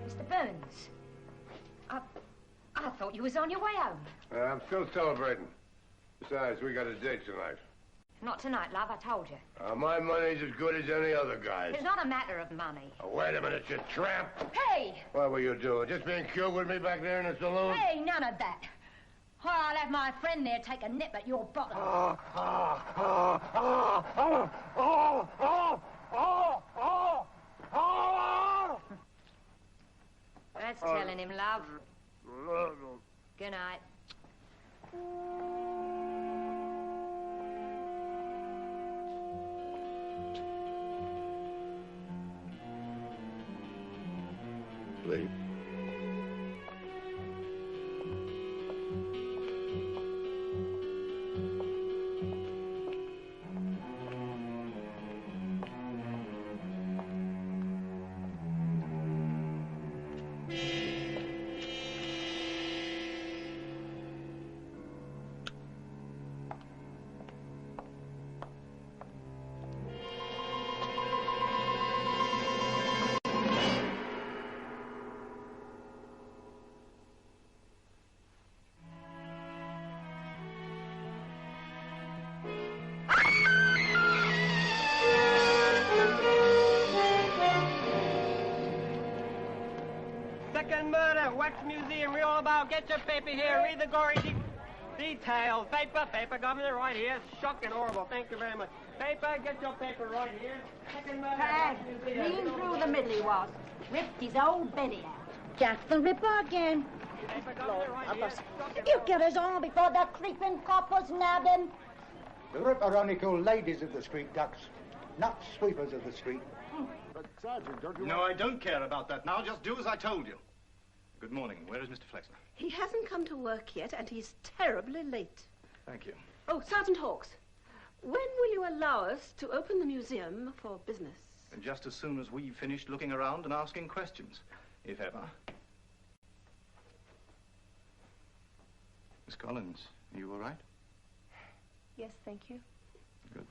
Mr. Burns, I thought you was on your way home. I'm still celebrating. Besides, we got a date tonight. Not tonight, love, I told you. My money's as good as any other guy's. It's not a matter of money. Wait a minute, you tramp. Hey! What were you doing? Just being cute with me back there in the saloon? Hey, none of that. Or I'll have my friend there take a nip at your bottom. That's telling him, love. Good night. Late. Second murder, Wax Museum, real about. Get your paper here, read the gory details. Paper, Governor, right here. Shocking, horrible. Thank you very much. Paper, get your paper right here. Second murder, Tag, Wax Museum. clean through the middle he was. Ripped his old Betty out. Jack the Ripper again. Lord help us. Did you get us all before that creeping cop was nabbed him? The Ripper only killed ladies of the street, Ducks, not sweepers of the street. But, Sergeant, don't you No, I don't care about that now. Just do as I told you. Good morning. Where is Mr. Flexner? He hasn't come to work yet, and he's terribly late. Thank you. Oh, Sergeant Hawkes, when will you allow us to open the museum for business? And just as soon as we've finished looking around and asking questions, if ever. Miss Collins, are you all right? Yes, thank you. Good.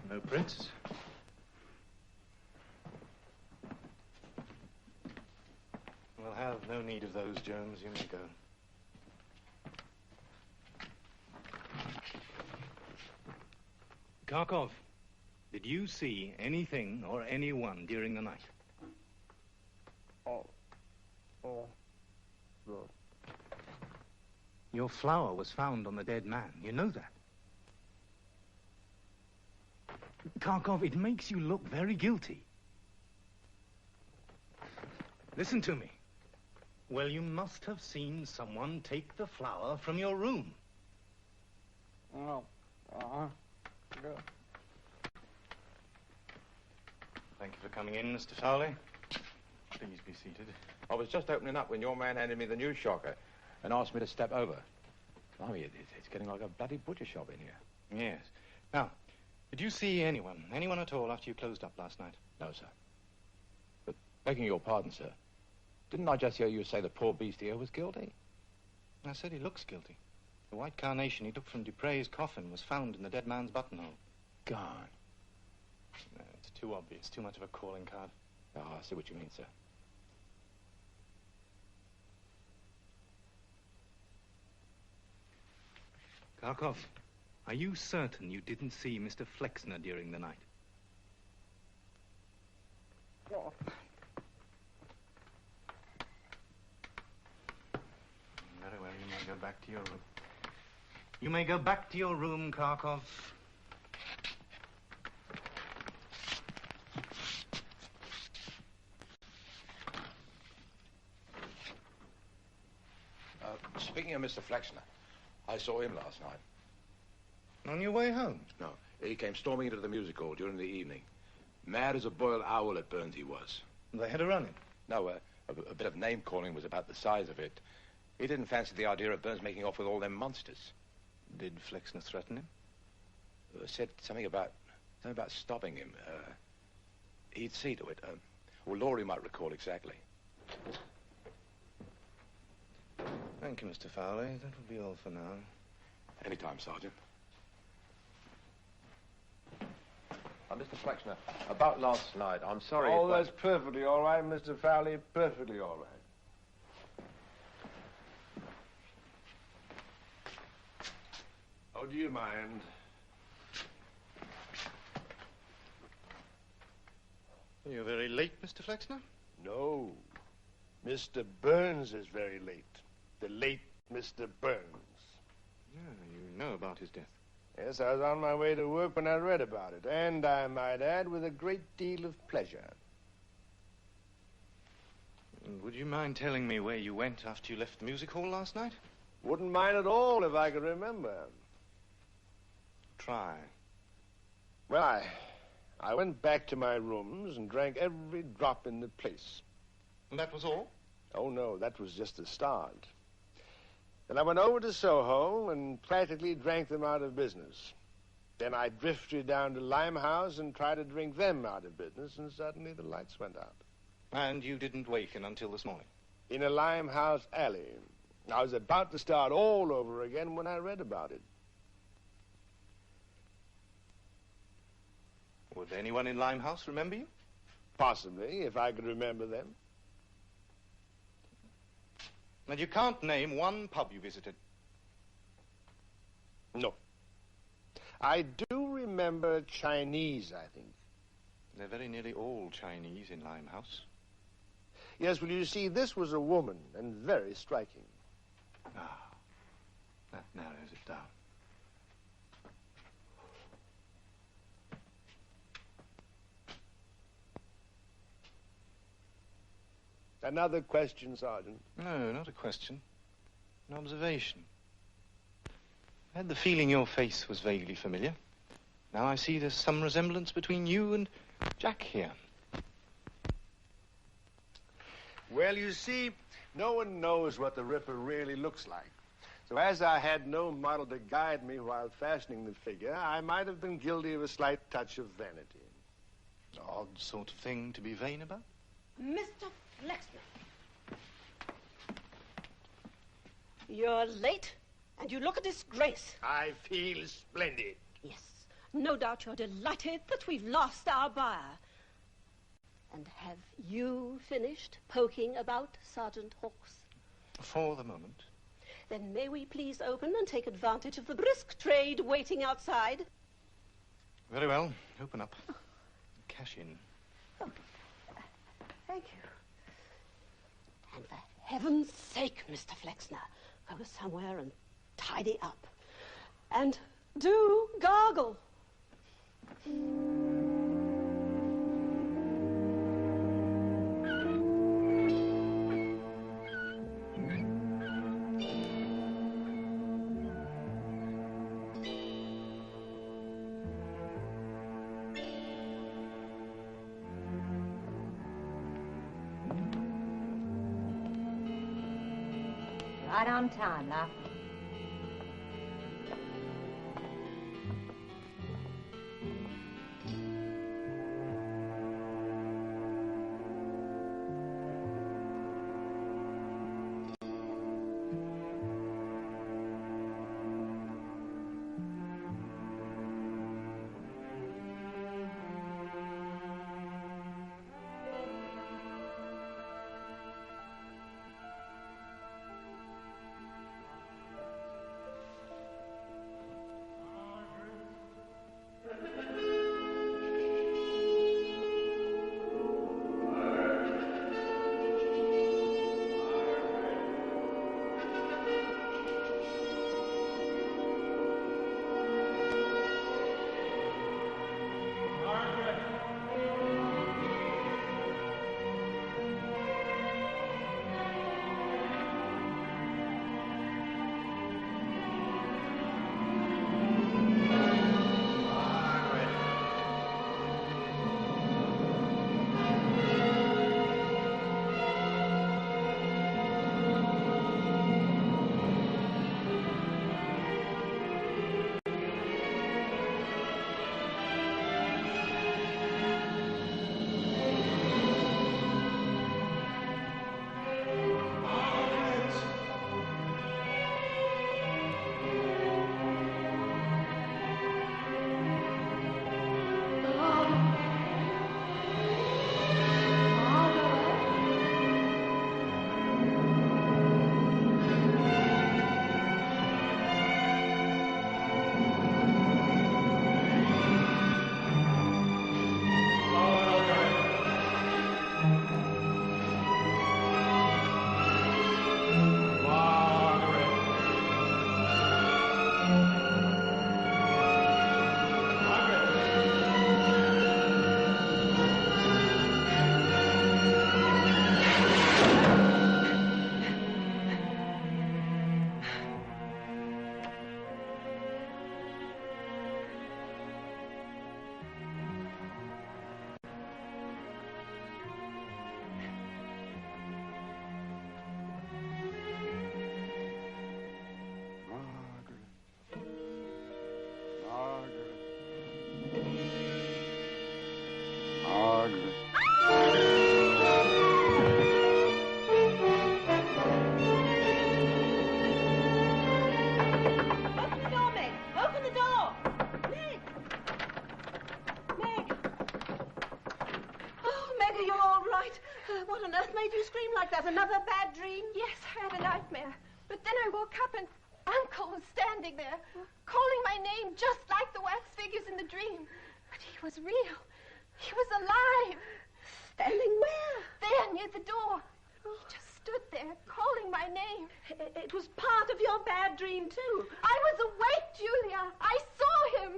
No prints? We'll have no need of those, Jones. You may go. Kharkov, did you see anything or anyone during the night? No. Your flower was found on the dead man. You know that. Kharkov, it makes you look very guilty. Listen to me. Well, you must have seen someone take the flower from your room. Oh, Good. Thank you for coming in, Mr. Fowley. Please be seated. I was just opening up when your man handed me the news shocker and asked me to step over. I mean, it's getting like a bloody butcher shop in here. Yes. Now, did you see anyone at all after you closed up last night? No, sir. Begging your pardon, sir. Didn't I just hear you say the poor beast here was guilty? I said he looks guilty. The white carnation he took from Dupree's coffin was found in the dead man's buttonhole. Gone. No, it's too obvious, too much of a calling card. Oh, I see what you mean, sir. Karkov, are you certain you didn't see Mr. Flexner during the night? Oh. Very well, you may go back to your room. You may go back to your room, Karkov. Speaking of Mr. Flexner, I saw him last night. On your way home? No, he came storming into the music hall during the evening. Mad as a boiled owl at Burns he was. They had a run-in? No, a bit of name-calling was about the size of it. He didn't fancy the idea of Burns making off with all them monsters. Did Flexner threaten him? Said something about stopping him. He'd see to it. Well, Laurie might recall exactly. Thank you, Mr. Fowley. That will be all for now. Anytime, Sergeant. Mr. Flexner, about last night, I'm sorry. Oh, that's perfectly all right, Mr. Fowley. Perfectly all right. Oh, do you mind? You're very late, Mr. Flexner? No. Mr. Burns is very late. The late Mr. Burns. Yeah, you know about his death. Yes, I was on my way to work when I read about it. And, I might add, with a great deal of pleasure. Would you mind telling me where you went after you left the music hall last night? Wouldn't mind at all if I could remember. Try. Well, I went back to my rooms and drank every drop in the place. And that was all? Oh, no, that was just the start. Then I went over to Soho and practically drank them out of business. Then I drifted down to Limehouse and tried to drink them out of business, and suddenly the lights went out. And you didn't waken until this morning? In a Limehouse alley. I was about to start all over again when I read about it. Would anyone in Limehouse remember you? Possibly, if I could remember them. And you can't name one pub you visited? No. I do remember Chinese, I think. They're very nearly all Chinese in Limehouse. Yes, well, you see, this was a woman, and very striking. Ah, that narrows it down. Another question, Sergeant. No, not a question. An observation. I had the feeling your face was vaguely familiar. Now I see there's some resemblance between you and Jack here. Well, you see, no one knows what the Ripper really looks like. So as I had no model to guide me while fashioning the figure, I might have been guilty of a slight touch of vanity. Odd sort of thing to be vain about? Mr. Flexner. You're late, and you look a disgrace. I feel splendid. Yes, no doubt you're delighted that we've lost our buyer. And have you finished poking about, Sergeant Hawks? For the moment. Then may we please open and take advantage of the brisk trade waiting outside? Very well. Open up. Cash in. Oh. Thank you. And for heaven's sake, Mr. Flexner, go somewhere and tidy up. And do gargle. Right on time, love. What on earth made you scream like that? Another bad dream? Yes, I had a nightmare. But then I woke up and Uncle was standing there, calling my name just like the wax figures in the dream. But he was real. He was alive. Standing where? There, near the door. He just stood there, calling my name. It was part of your bad dream, too. I was awake, Julia. I saw him.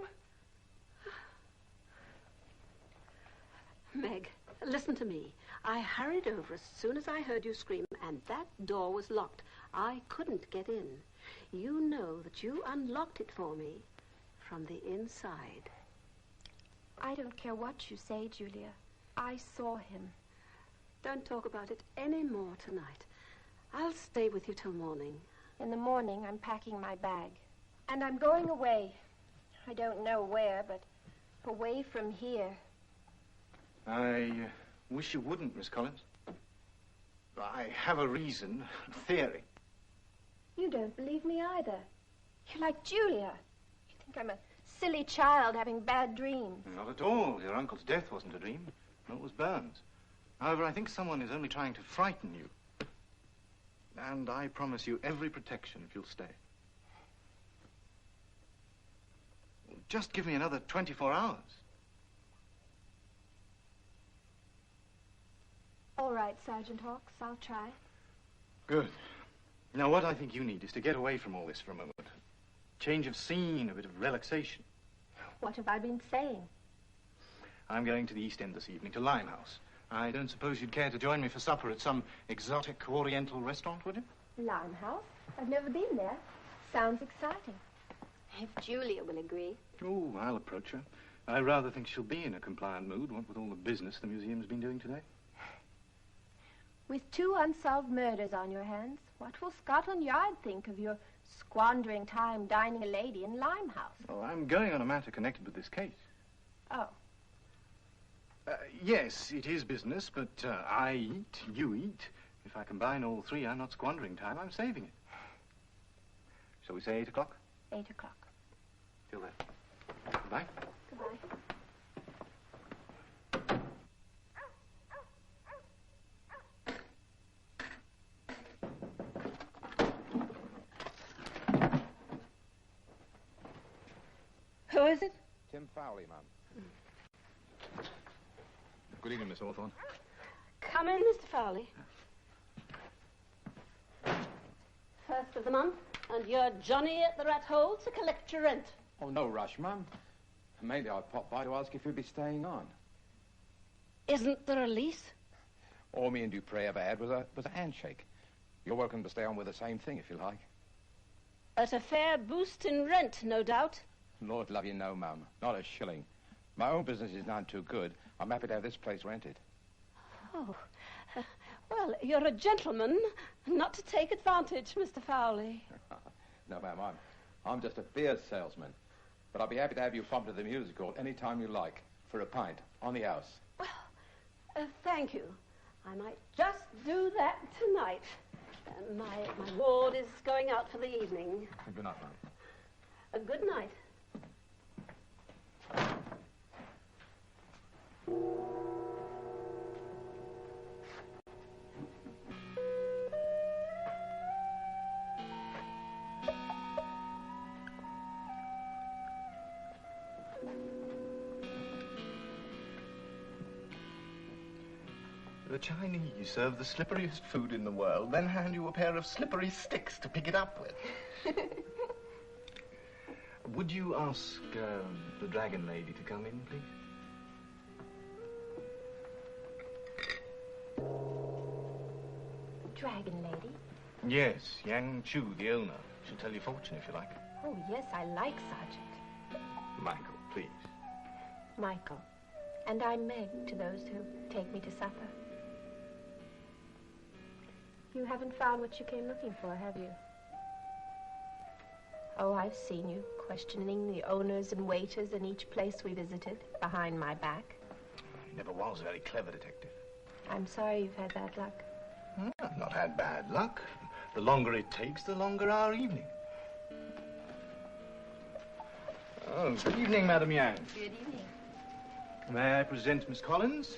Meg, listen to me. I hurried over as soon as I heard you scream, and that door was locked. I couldn't get in. You know that you unlocked it for me from the inside. I don't care what you say, Julia. I saw him. Don't talk about it any more tonight. I'll stay with you till morning. In the morning, I'm packing my bag. And I'm going away. I don't know where, but away from here. I wish you wouldn't, Miss Collins. I have a reason, a theory. You don't believe me either. You're like Julia. You think I'm a silly child having bad dreams. Not at all. Your uncle's death wasn't a dream. No, it was Burns. However, I think someone is only trying to frighten you. And I promise you every protection if you'll stay. Just give me another 24 hours. All right, Sergeant Hawkes, I'll try. Good. Now, what I think you need is to get away from all this for a moment. Change of scene, a bit of relaxation. What have I been saying? I'm going to the East End this evening, to Limehouse. I don't suppose you'd care to join me for supper at some exotic Oriental restaurant, would you? Limehouse? I've never been there. Sounds exciting. If Julia will agree. Oh, I'll approach her. I rather think she'll be in a compliant mood, what with all the business the museum's been doing today. With 2 unsolved murders on your hands, what will Scotland Yard think of your squandering time dining a lady in Limehouse? Oh, I'm going on a matter connected with this case. Oh. Yes, it is business, but I eat, you eat. If I combine all 3, I'm not squandering time, I'm saving it. Shall we say 8 o'clock? 8 o'clock. Till then. Goodbye. Goodbye. Who is it? Tim Fowley, ma'am. Good evening, Miss Hawthorne. Come in, Mr. Fowley. First of the month, and you're Johnny at the rat hole to collect your rent. Oh, no rush, ma'am. Mainly I popped by to ask if you'd be staying on. Isn't there a lease? All me and Dupree ever had was a handshake. You're welcome to stay on with the same thing if you like. At a fair boost in rent, no doubt. Lord love you, no, ma'am. Not a shilling. My own business is none too good. I'm happy to have this place rented. Oh, well, you're a gentleman, not to take advantage, Mr. Fowley. No, ma'am, I'm just a beer salesman. But I'll be happy to have you bump to the music hall any time you like, for a pint, on the house. Well, thank you. I might just do that tonight. My ward is going out for the evening. Good night, ma'am. Good night. The Chinese serve the slipperiest food in the world, then hand you a pair of slippery sticks to pick it up with. Would you ask the Dragon Lady to come in, please? Dragon Lady? Yes, Yang Chu, the owner. She'll tell your fortune if you like. Oh, yes, I like Sergeant. Michael, please. Michael. And I'm Meg to those who take me to supper. You haven't found what you came looking for, have you? Oh, I've seen you questioning the owners and waiters in each place we visited behind my back. He never was a very clever detective. I'm sorry you've had that luck. I've not had bad luck. The longer it takes, the longer our evening. Oh, good evening, Madam Yang. Good evening. May I present Miss Collins?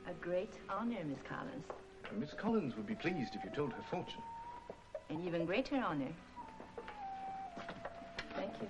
A great honor, Miss Collins. Miss Collins would be pleased if you told her fortune. An even greater honor. Thank you.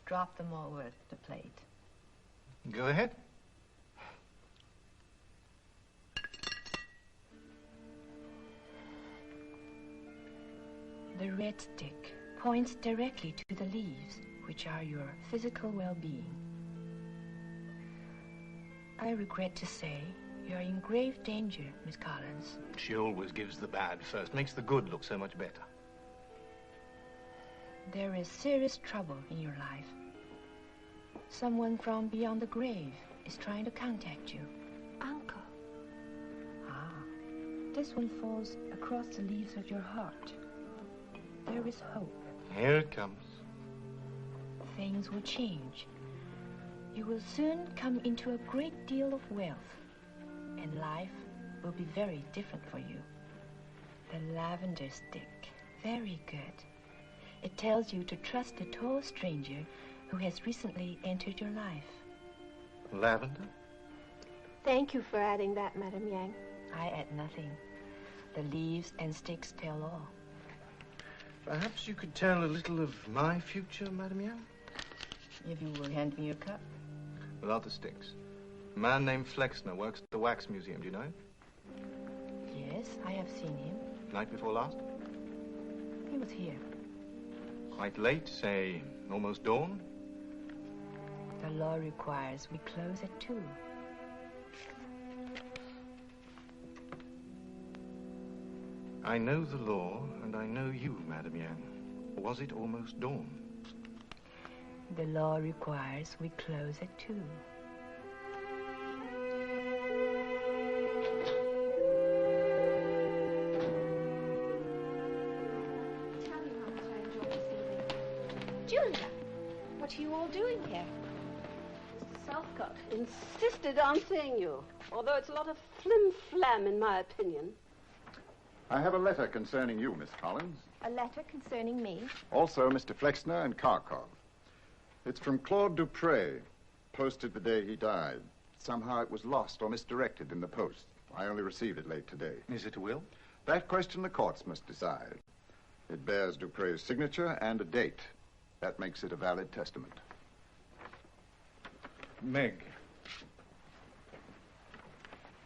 Drop them over the plate. Go ahead. The red stick points directly to the leaves, which are your physical well-being. I regret to say you're in grave danger, Miss Collins. She always gives the bad first. Makes the good look so much better. There is serious trouble in your life. Someone from beyond the grave is trying to contact you. Uncle. Ah, this one falls across the leaves of your heart. There is hope. Here it comes. Things will change. You will soon come into a great deal of wealth, and life will be very different for you. The lavender stick, very good. It tells you to trust a tall stranger who has recently entered your life. Lavender? Thank you for adding that, Madame Yang. I add nothing. The leaves and sticks tell all. Perhaps you could tell a little of my future, Madame Yang? If you will hand me your cup. Without the sticks. A man named Flexner works at the Wax Museum. Do you know him? Yes, I have seen him. Night before last? He was here. Quite late, say almost dawn? The law requires we close at 2. I know the law, and I know you, Madame Yang. Was it almost dawn? The law requires we close at 2. Tell me how much I enjoyed this evening. Julia, what are you all doing here? Mr. Southcott insisted on seeing you, although it's a lot of flim-flam in my opinion. I have a letter concerning you, Miss Collins. A letter concerning me? Also, Mr. Flexner and Kharkov. It's from Claude Dupree, posted the day he died. Somehow it was lost or misdirected in the post. I only received it late today. Is it a will? That question the courts must decide. It bears Dupree's signature and a date. That makes it a valid testament. Meg.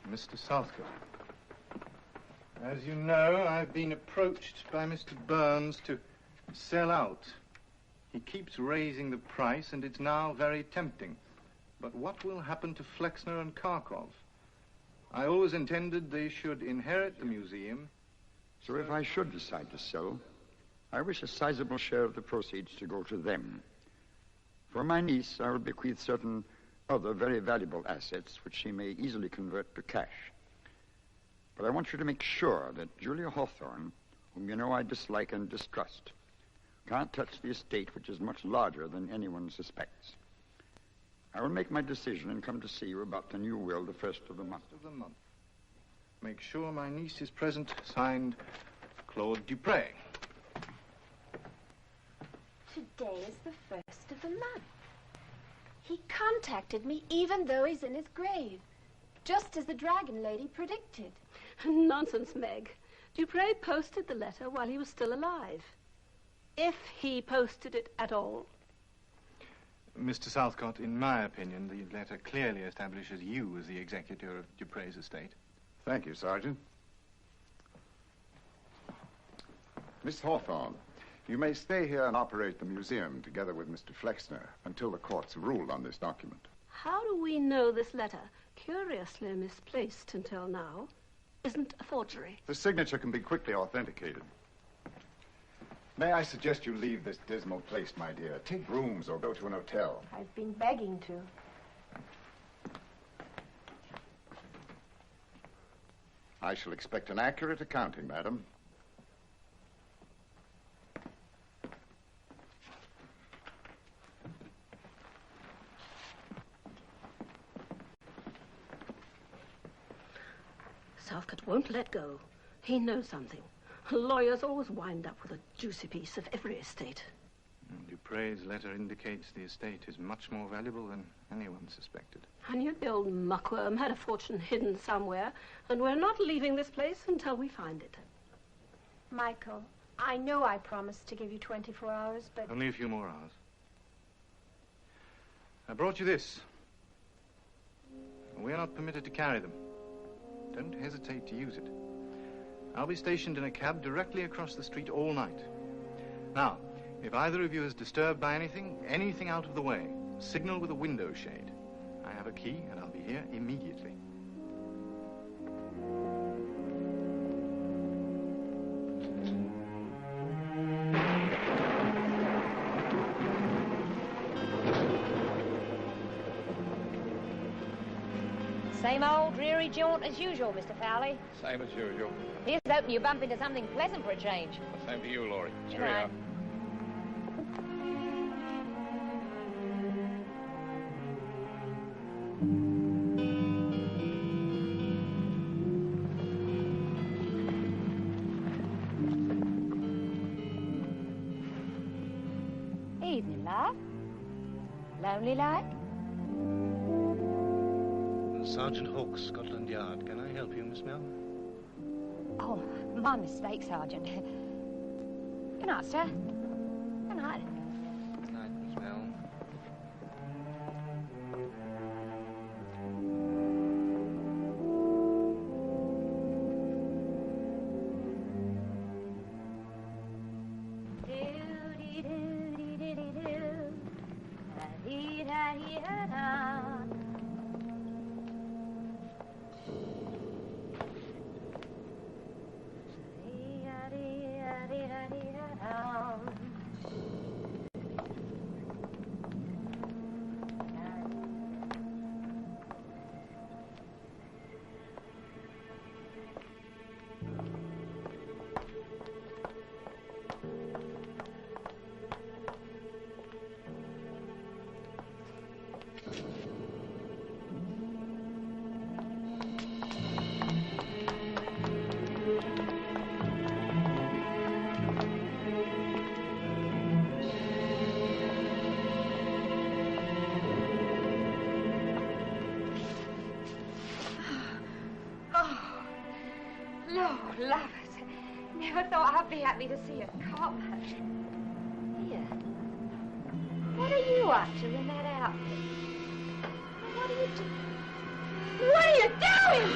Mr. Southcott. As you know, I've been approached by Mr. Burns to sell out. He keeps raising the price, and it's now very tempting. But what will happen to Flexner and Kharkov? I always intended they should inherit the museum. So if I should decide to sell, I wish a sizable share of the proceeds to go to them. For my niece, I will bequeath certain other very valuable assets which she may easily convert to cash. But I want you to make sure that Julia Hawthorne, whom you know I dislike and distrust, can't touch the estate, which is much larger than anyone suspects. I will make my decision and come to see you about the new will the first of the month. Make sure my niece is present. Signed, Claude Dupree. Today is the 1st of the month. He contacted me even though he's in his grave, just as the Dragon Lady predicted. Nonsense, Meg. Dupree posted the letter while he was still alive. If he posted it at all. Mr. Southcott, in my opinion, the letter clearly establishes you as the executor of Dupree's estate. Thank you, Sergeant. Miss Hawthorne, you may stay here and operate the museum together with Mr. Flexner until the courts have ruled on this document. How do we know this letter, curiously misplaced until now, isn't a forgery? The signature can be quickly authenticated. May I suggest you leave this dismal place, my dear? Take rooms or go to an hotel. I've been begging to. I shall expect an accurate accounting, madam. Southcote won't let go. He knows something. Lawyers always wind up with a juicy piece of every estate. Dupree's letter indicates the estate is much more valuable than anyone suspected. I knew the old muckworm had a fortune hidden somewhere, and we're not leaving this place until we find it. Michael, I know I promised to give you 24 hours, but... Only a few more hours. I brought you this. We're not permitted to carry them. Don't hesitate to use it. I'll be stationed in a cab directly across the street all night. Now, if either of you is disturbed by anything out of the way, signal with a window shade. I have a key, and I'll be here immediately. Same old dreary jaunt as usual, Mr. Fowley. Same as usual. Here's hoping you bump into something pleasant for a change. Same to you, Laurie. Good Cheerio. night. Evening, love. Lonely like? Sergeant Hawkes, Scotland Yard. Can I help you, Miss Mel? Oh, my mistake, Sergeant. Good night, sir. Good night. Good night, Miss Mel. Lovers. Never thought I'd be happy to see a cop. Here. What are you up to in that outfit? What are you doing? What are you doing?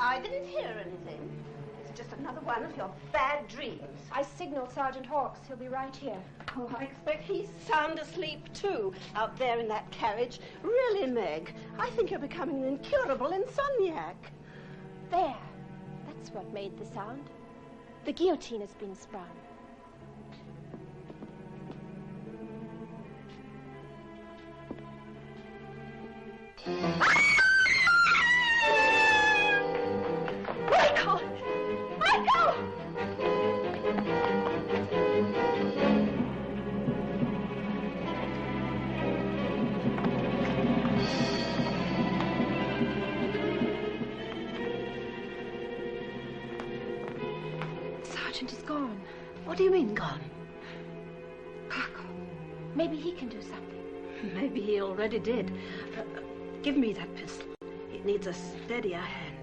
I didn't hear anything. It's just another one of your bad dreams. I signaled Sergeant Hawkes. He'll be right here. Oh, I expect he's sound asleep, too, out there in that carriage. Really, Meg, I think you're becoming an incurable insomniac. There. That's what made the sound. The guillotine has been sprung. Michael! Michael! Sergeant is gone. What do you mean, gone? Paco. Maybe he can do something. Maybe he already did. Give me that pistol. It needs a steadier hand.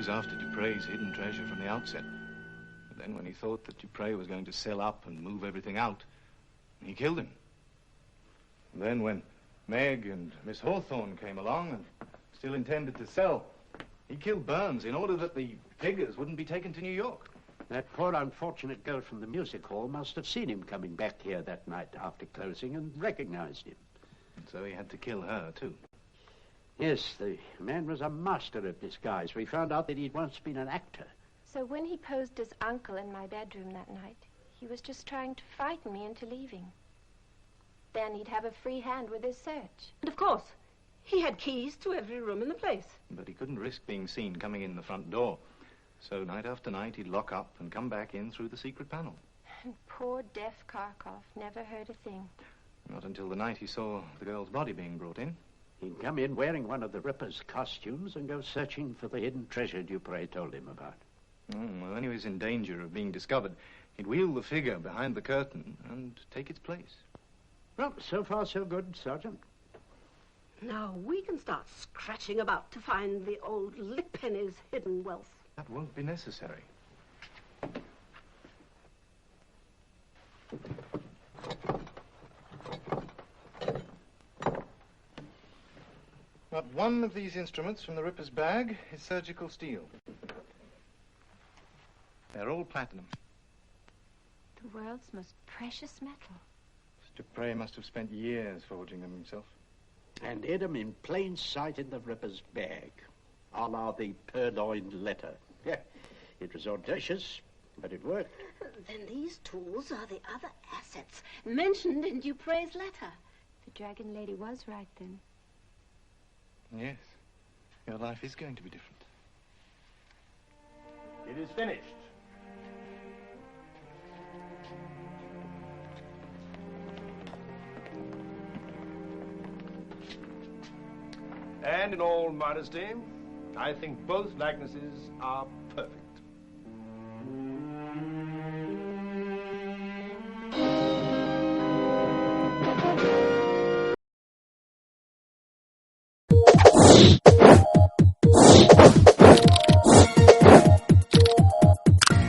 After Dupre's hidden treasure from the outset. But then when he thought that Dupre was going to sell up and move everything out, he killed him. And then when Meg and Miss Hawthorne came along and still intended to sell, he killed Burns in order that the figures wouldn't be taken to New York. That poor unfortunate girl from the music hall must have seen him coming back here that night after closing and recognized him. And so he had to kill her, too. Yes, the man was a master of disguise. We found out that he'd once been an actor. So when he posed as uncle in my bedroom that night, he was just trying to frighten me into leaving. Then he'd have a free hand with his search. And of course, he had keys to every room in the place. But he couldn't risk being seen coming in the front door. So night after night, he'd lock up and come back in through the secret panel. And poor deaf Kharkov never heard a thing. Not until the night he saw the girl's body being brought in. He'd come in wearing one of the Ripper's costumes and go searching for the hidden treasure Dupre told him about. Well, when he was in danger of being discovered, he'd wheel the figure behind the curtain and take its place. Well, so far so good, Sergeant. Now we can start scratching about to find the old Lickpenny's hidden wealth. That won't be necessary. Not one of these instruments from the Ripper's bag is surgical steel. They're all platinum. The world's most precious metal. Dupre must have spent years forging them himself. And hid them in plain sight in the Ripper's bag, a la the purloined letter. It was audacious, but it worked. Then these tools are the other assets mentioned in Dupre's letter. The Dragon Lady was right, then. Yes. Your life is going to be different. It is finished. And in all modesty, I think both likenesses are